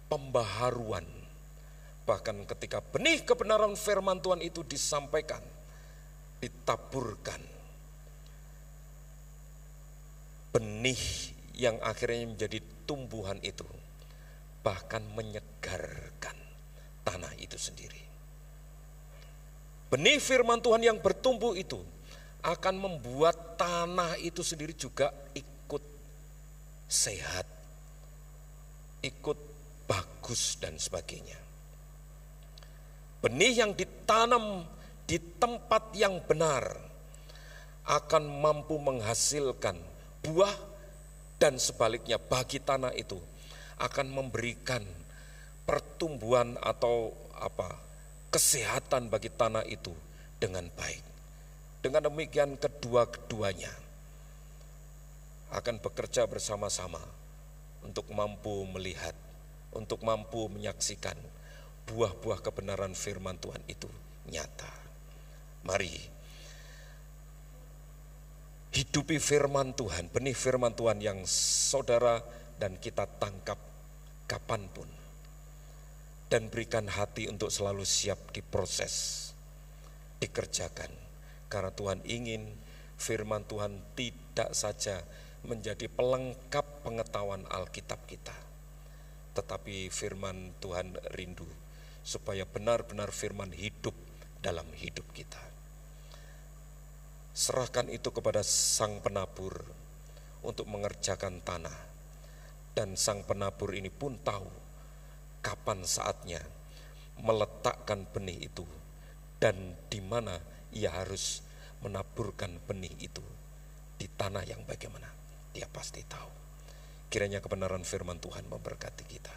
pembaharuan. Bahkan ketika benih kebenaran firman Tuhan itu disampaikan, ditaburkan, benih yang akhirnya menjadi tumbuhan itu bahkan menyegarkan tanah itu sendiri. Benih firman Tuhan yang bertumbuh itu akan membuat tanah itu sendiri juga ikut sehat, ikut bagus dan sebagainya. Benih yang ditanam di tempat yang benar akan mampu menghasilkan buah, dan sebaliknya bagi tanah itu akan memberikan pertumbuhan atau kesehatan bagi tanah itu dengan baik. Dengan demikian kedua-keduanya akan bekerja bersama-sama untuk mampu melihat, untuk mampu menyaksikan buah-buah kebenaran firman Tuhan itu nyata. Mari hidupi firman Tuhan, benih firman Tuhan yang saudara dan kita tangkap kapanpun, dan berikan hati untuk selalu siap diproses, dikerjakan. Karena Tuhan ingin firman Tuhan tidak saja menjadi pelengkap pengetahuan Alkitab kita, tetapi firman Tuhan rindu supaya benar-benar firman hidup dalam hidup kita. Serahkan itu kepada Sang Penabur untuk mengerjakan tanah, dan Sang Penabur ini pun tahu kapan saatnya meletakkan benih itu dan di mana ia harus menaburkan benih itu di tanah yang bagaimana. Dia pasti tahu. Kiranya kebenaran firman Tuhan memberkati kita.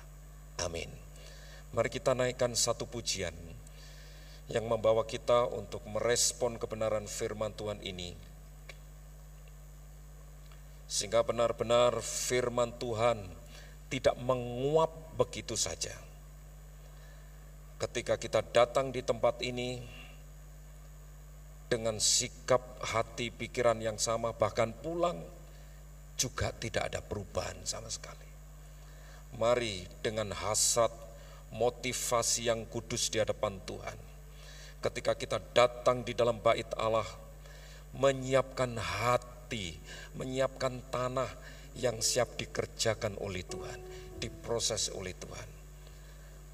Amin. Mari kita naikkan satu pujian yang membawa kita untuk merespon kebenaran firman Tuhan ini, sehingga benar-benar firman Tuhan tidak menguap begitu saja. Ketika kita datang di tempat ini dengan sikap hati pikiran yang sama, bahkan pulang juga tidak ada perubahan sama sekali. Mari dengan hasrat motivasi yang kudus di hadapan Tuhan, ketika kita datang di dalam bait Allah, menyiapkan hati, menyiapkan tanah yang siap dikerjakan oleh Tuhan, diproses oleh Tuhan.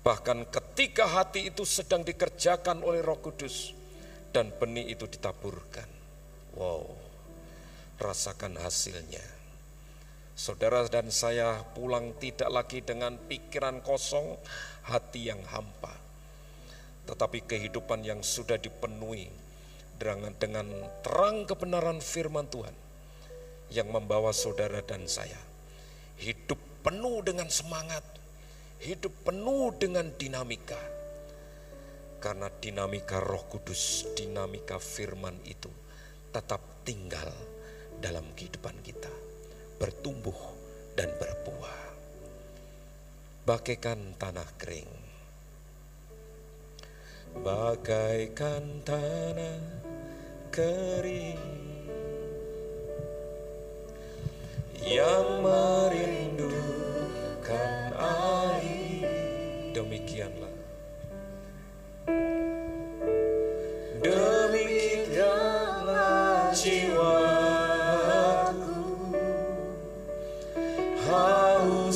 Bahkan ketika hati itu sedang dikerjakan oleh Roh Kudus dan benih itu ditaburkan, wow, rasakan hasilnya. Saudara dan saya pulang tidak lagi dengan pikiran kosong, hati yang hampa, tetapi kehidupan yang sudah dipenuhi dengan terang kebenaran firman Tuhan yang membawa saudara dan saya hidup penuh dengan semangat, hidup penuh dengan dinamika. Karena dinamika Roh Kudus, dinamika firman itu tetap tinggal dalam kehidupan kita, bertumbuh dan berbuah bagaikan tanah kering, bagaikan tanah kering yang merindukan air. Demikianlah, demikianlah jiwaku haus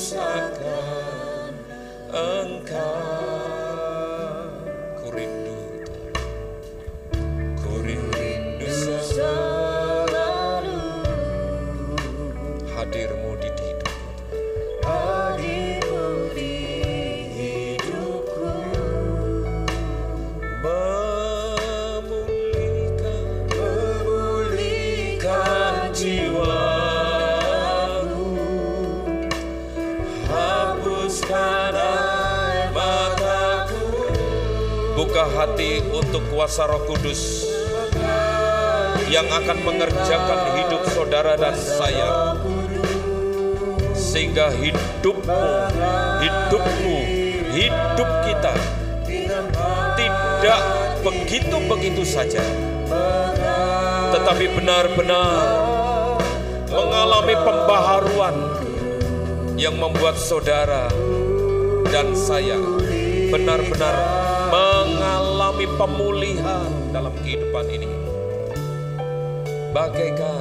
buka hati untuk kuasa Roh Kudus yang akan mengerjakan hidup saudara dan saya, sehingga hidupmu, hidup kita tidak begitu-begitu saja, tetapi benar-benar mengalami pembaharuan yang membuat saudara dan saya benar-benar mengalami pemulihan dalam kehidupan ini. Bagaikan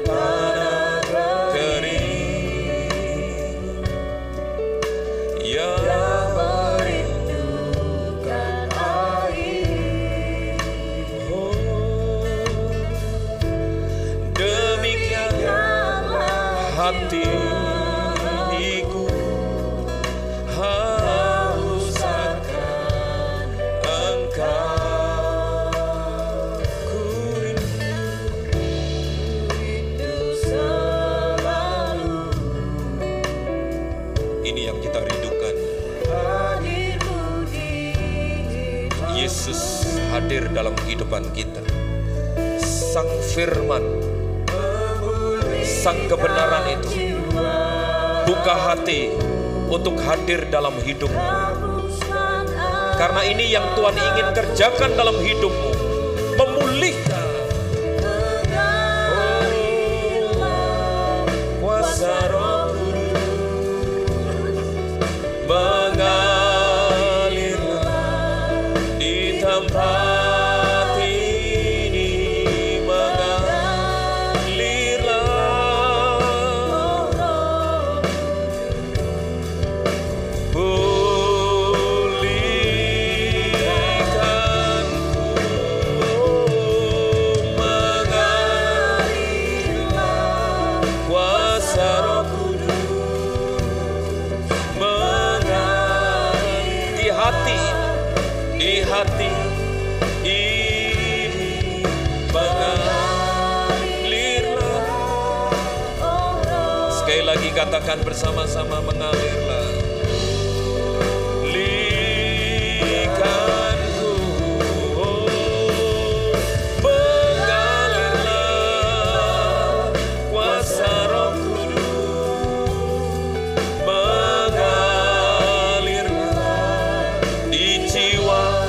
tanah kering yang merindukan air. Oh, demikianlah hatiku haus akan Engkau. Yesus hadir dalam kehidupan kita. Sang firman, sang kebenaran itu buka hati untuk hadir dalam hidupmu. Karena ini yang Tuhan ingin kerjakan dalam hidupmu, memulihkan. Kuasa Roh tempat ini, mengalirlah, pulihkanku, mengalirlah, kuasa Roh Kudus mengalir di hati ini, mengalirlah. Sekali lagi katakan bersama-sama, mengalirlah. Lihkanku, mengalirlah, kuasa Roh Kudus mengalirlah di jiwa.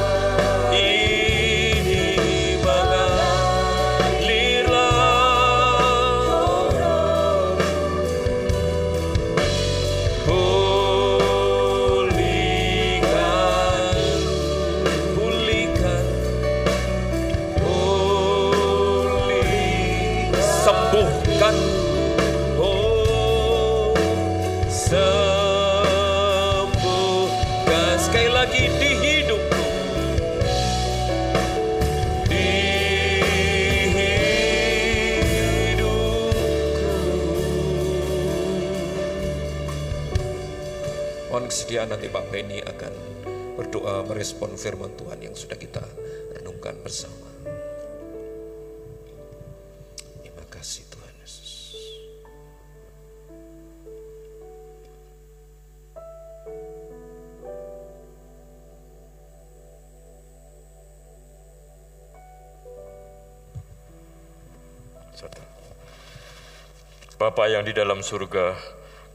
Sembuhkan sekali lagi di hidupku, di hidupku. Mohon kesediaan nanti Pak Penny akan berdoa merespon firman Tuhan yang sudah kita renungkan bersama. Terima kasih Tuhan Yesus. Bapa yang di dalam surga,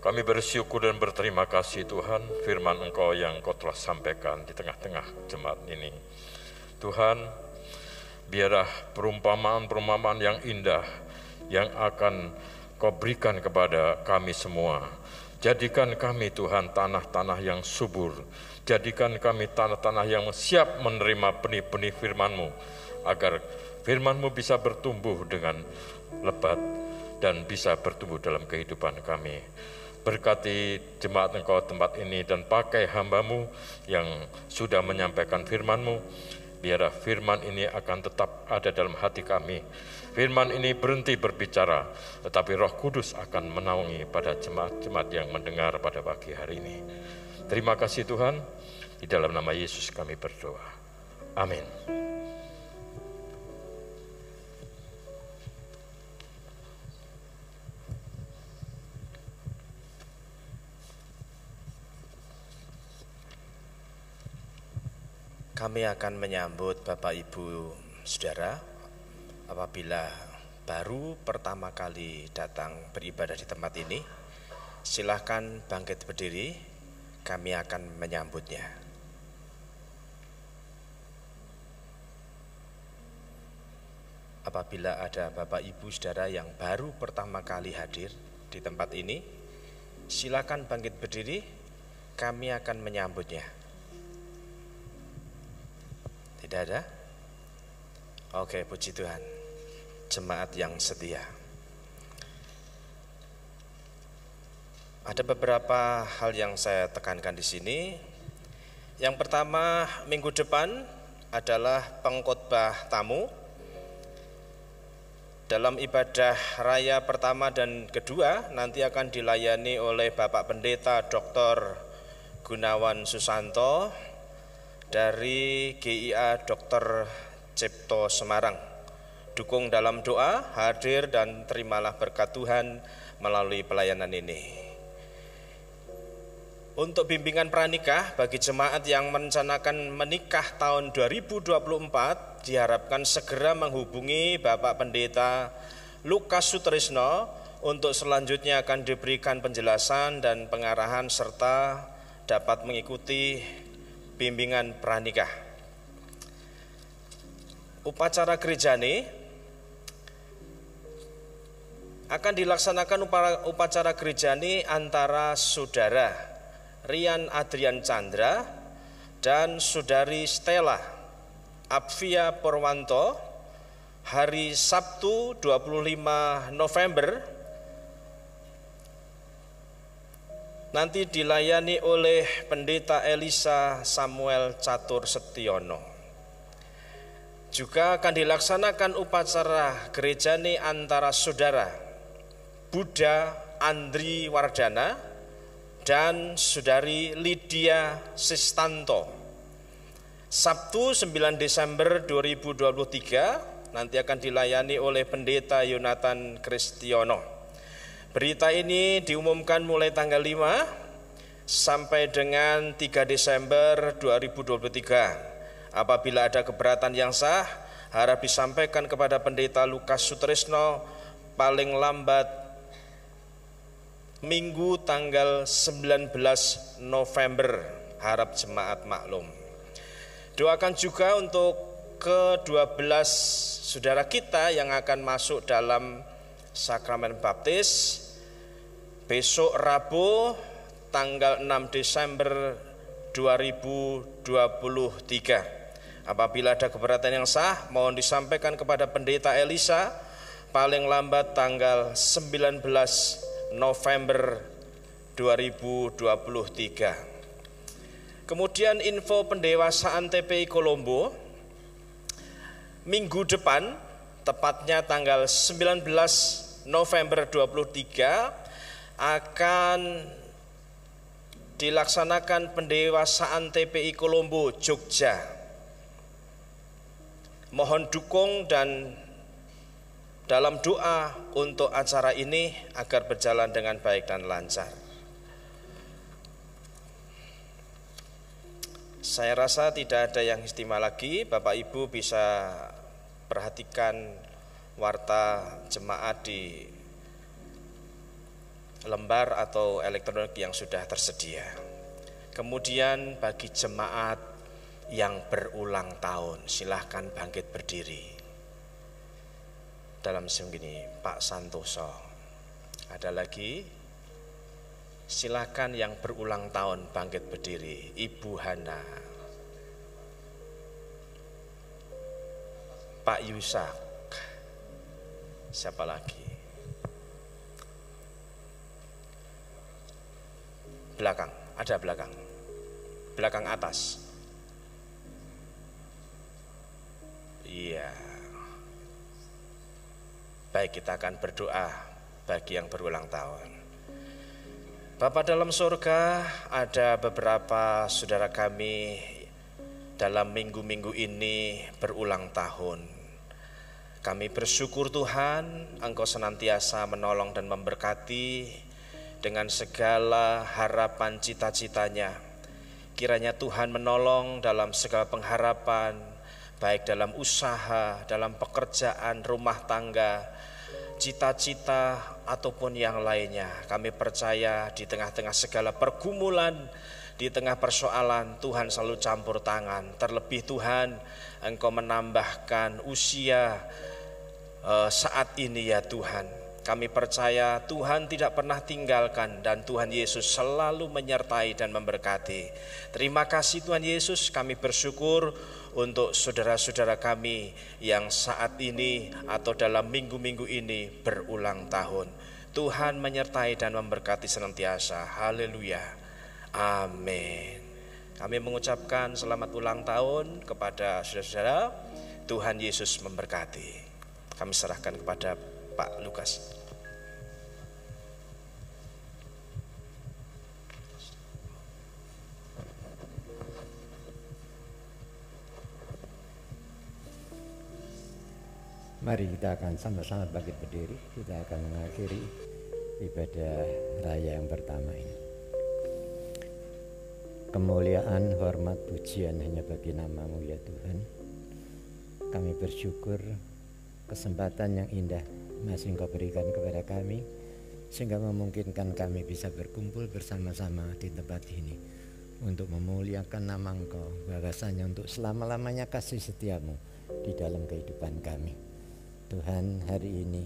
kami bersyukur dan berterima kasih Tuhan, firman Engkau yang Engkau telah sampaikan di tengah-tengah jemaat ini. Tuhan, biarlah perumpamaan-perumpamaan yang indah yang akan Kau berikan kepada kami semua. Jadikan kami Tuhan tanah-tanah yang subur, jadikan kami tanah-tanah yang siap menerima benih-benih firman-Mu, agar firman-Mu bisa bertumbuh dengan lebat dan bisa bertumbuh dalam kehidupan kami. Berkati jemaat Engkau tempat ini dan pakai hamba-Mu yang sudah menyampaikan firman-Mu. Biarlah firman ini akan tetap ada dalam hati kami. Firman ini berhenti berbicara, tetapi Roh Kudus akan menaungi pada jemaat-jemaat yang mendengar pada pagi hari ini. Terima kasih Tuhan, di dalam nama Yesus kami berdoa. Amin. Kami akan menyambut Bapak Ibu Saudara apabila baru pertama kali datang beribadah di tempat ini. Silahkan bangkit berdiri, kami akan menyambutnya. Apabila ada Bapak Ibu Saudara yang baru pertama kali hadir di tempat ini, silakan bangkit berdiri, kami akan menyambutnya. Tidak ada? Oke, puji Tuhan. Jemaat yang setia. Ada beberapa hal yang saya tekankan di sini. Yang pertama, minggu depan adalah pengkhotbah tamu. Dalam ibadah raya pertama dan kedua nanti akan dilayani oleh Bapak Pendeta Dr. Gunawan Susanto dari GIA Dr. Cipto Semarang. Dukung dalam doa, hadir dan terimalah berkat Tuhan melalui pelayanan ini. Untuk bimbingan pranikah bagi jemaat yang merencanakan menikah tahun 2024 diharapkan segera menghubungi Bapak Pendeta Lukas Sutrisno untuk selanjutnya akan diberikan penjelasan dan pengarahan serta dapat mengikuti bimbingan pranikah. Upacara gerejani akan dilaksanakan upacara gerejani antara Saudara Rian Adrian Chandra dan Saudari Stella Apvia Purwanto hari Sabtu 25 November nanti dilayani oleh Pendeta Elisa Samuel Catur Setiono. Juga akan dilaksanakan upacara gerejani antara Saudara Buddha Andri Wardana dan Saudari Lydia Sistanto. Sabtu 9 Desember 2023 nanti akan dilayani oleh Pendeta Yonatan Kristiono. Berita ini diumumkan mulai tanggal 5 sampai dengan 3 Desember 2023. Apabila ada keberatan yang sah, harap disampaikan kepada Pendeta Lukas Sutrisno paling lambat Minggu tanggal 19 November. Harap jemaat maklum. Doakan juga untuk ke-12 saudara kita yang akan masuk dalam sakramen baptis besok Rabu tanggal 6 Desember 2023. Apabila ada keberatan yang sah, mohon disampaikan kepada Pendeta Elisa paling lambat tanggal 19 November 2023. Kemudian info pendewasaan TPI Kolombo minggu depan, tepatnya tanggal 19 November 2023 akan dilaksanakan pendewasaan TPI Kolombo Jogja. Mohon dukung dan dalam doa untuk acara ini agar berjalan dengan baik dan lancar. Saya rasa tidak ada yang istimewa lagi. Bapak Ibu bisa perhatikan warta jemaat di lembar atau elektronik yang sudah tersedia. Kemudian bagi jemaat yang berulang tahun, silahkan bangkit berdiri. Dalam segini, Pak Santoso. Ada lagi? Silahkan yang berulang tahun bangkit berdiri. Ibu Hana, Pak Yusak. Siapa lagi? Belakang, ada belakang. Belakang atas. Iya. Baik, kita akan berdoa bagi yang berulang tahun. Bapa dalam surga, ada beberapa saudara kami dalam minggu-minggu ini berulang tahun. Kami bersyukur Tuhan, Engkau senantiasa menolong dan memberkati dengan segala harapan cita-citanya Kiranya Tuhan menolong dalam segala pengharapan, baik dalam usaha, dalam pekerjaan, rumah tangga, cita-cita ataupun yang lainnya. Kami percaya di tengah-tengah segala pergumulan, di tengah persoalan, Tuhan selalu campur tangan. Terlebih Tuhan, Engkau menambahkan usia saat ini ya Tuhan. Kami percaya Tuhan tidak pernah tinggalkan dan Tuhan Yesus selalu menyertai dan memberkati. Terima kasih Tuhan Yesus, kami bersyukur untuk saudara-saudara kami yang saat ini atau dalam minggu-minggu ini berulang tahun. Tuhan menyertai dan memberkati senantiasa. Haleluya. Amin. Kami mengucapkan selamat ulang tahun kepada saudara-saudara. Tuhan Yesus memberkati. Kami serahkan kepada Pak Lukas. Mari kita akan sama-sama bangkit berdiri. Kita akan mengakhiri ibadah raya yang pertama ini. Kemuliaan, hormat, pujian hanya bagi nama-Mu ya Tuhan. Kami bersyukur kesempatan yang indah masih Engkau berikan kepada kami, sehingga memungkinkan kami bisa berkumpul bersama-sama di tempat ini untuk memuliakan nama Engkau, bahwasanya untuk selama-lamanya kasih setia-Mu di dalam kehidupan kami. Tuhan, hari ini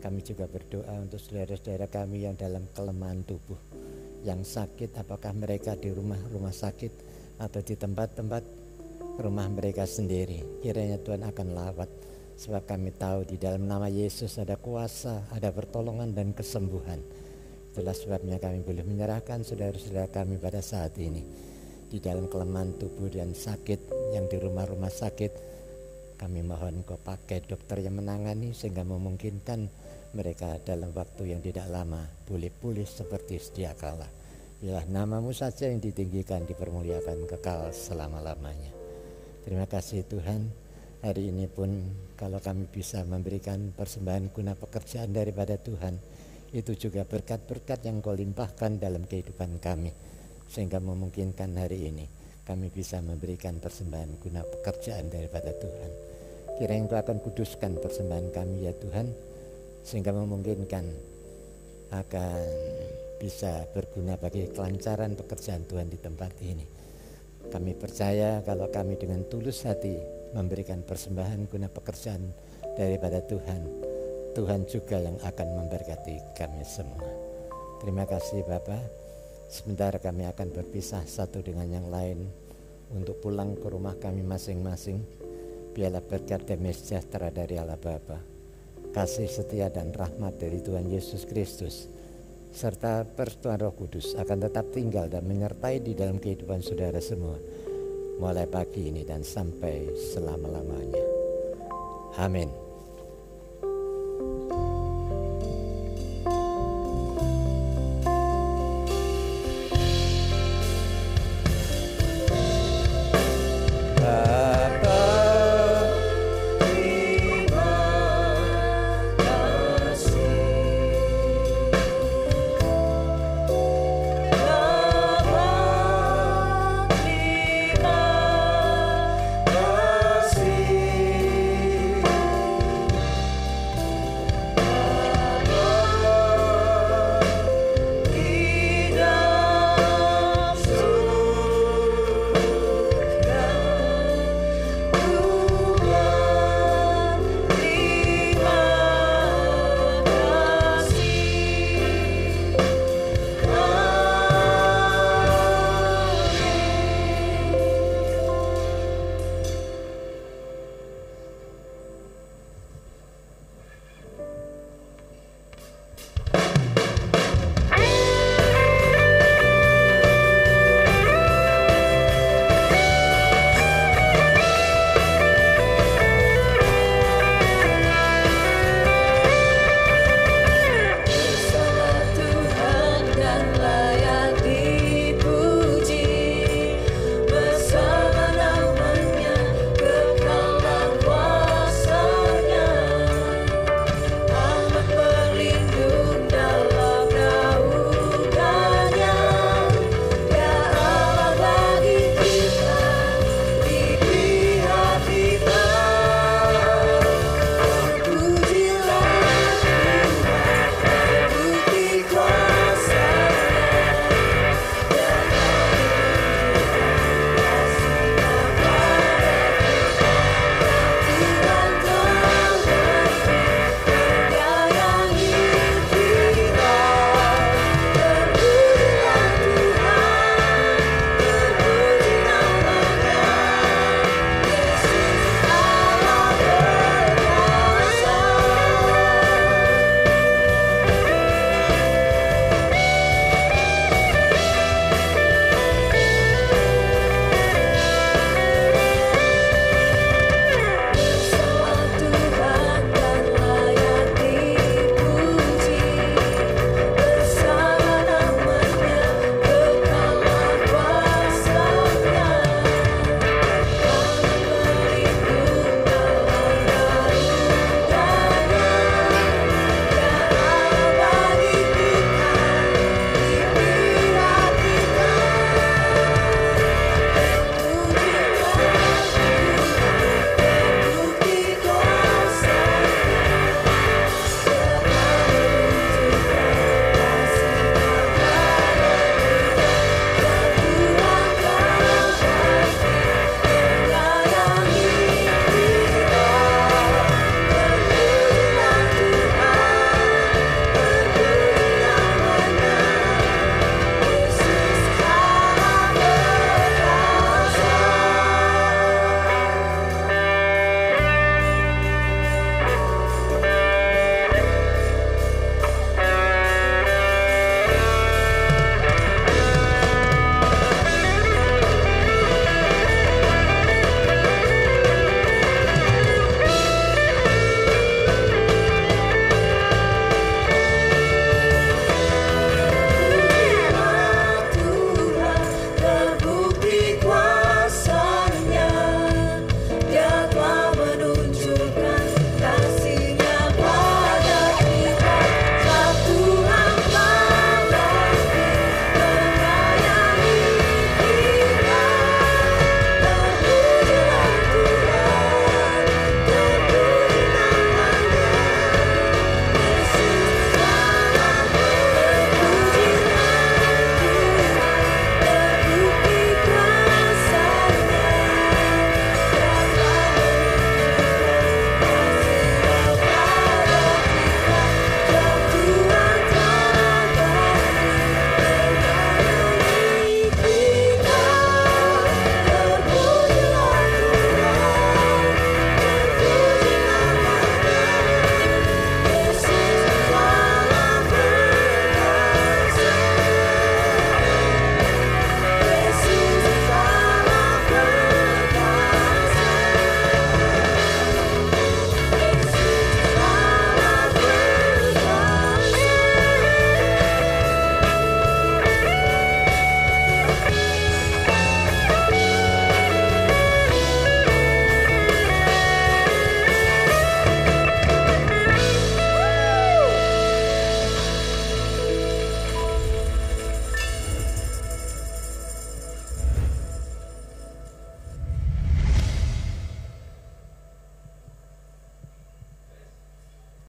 kami juga berdoa untuk saudara-saudara kami yang dalam kelemahan tubuh, yang sakit, apakah mereka di rumah sakit atau di tempat-tempat rumah mereka sendiri. Kiranya Tuhan akan lawat, sebab kami tahu di dalam nama Yesus ada kuasa, ada pertolongan dan kesembuhan. Itulah sebabnya kami boleh menyerahkan saudara-saudara kami pada saat ini di dalam kelemahan tubuh dan sakit yang di rumah-rumah sakit. Kami mohon Kau pakai dokter yang menangani sehingga memungkinkan mereka dalam waktu yang tidak lama boleh pulih seperti sedia kala. Biarlah nama-Mu saja yang ditinggikan, dipermuliakan kekal selama-lamanya. Terima kasih Tuhan. Hari ini pun kalau kami bisa memberikan persembahan guna pekerjaan daripada Tuhan, itu juga berkat-berkat yang Kau limpahkan dalam kehidupan kami, sehingga memungkinkan hari ini kami bisa memberikan persembahan guna pekerjaan daripada Tuhan. Kiranya Engkau akan kuduskan persembahan kami ya Tuhan, sehingga memungkinkan akan bisa berguna bagi kelancaran pekerjaan Tuhan di tempat ini. Kami percaya kalau kami dengan tulus hati memberikan persembahan guna pekerjaan daripada Tuhan, Tuhan juga yang akan memberkati kami semua. Terima kasih Bapa. Sebentar kami akan berpisah satu dengan yang lain untuk pulang ke rumah kami masing-masing. Biarlah berkat damai sejahtera dari Allah Bapa, kasih setia dan rahmat dari Tuhan Yesus Kristus, serta persetujuan Roh Kudus akan tetap tinggal dan menyertai di dalam kehidupan saudara semua, mulai pagi ini dan sampai selama-lamanya. Amin.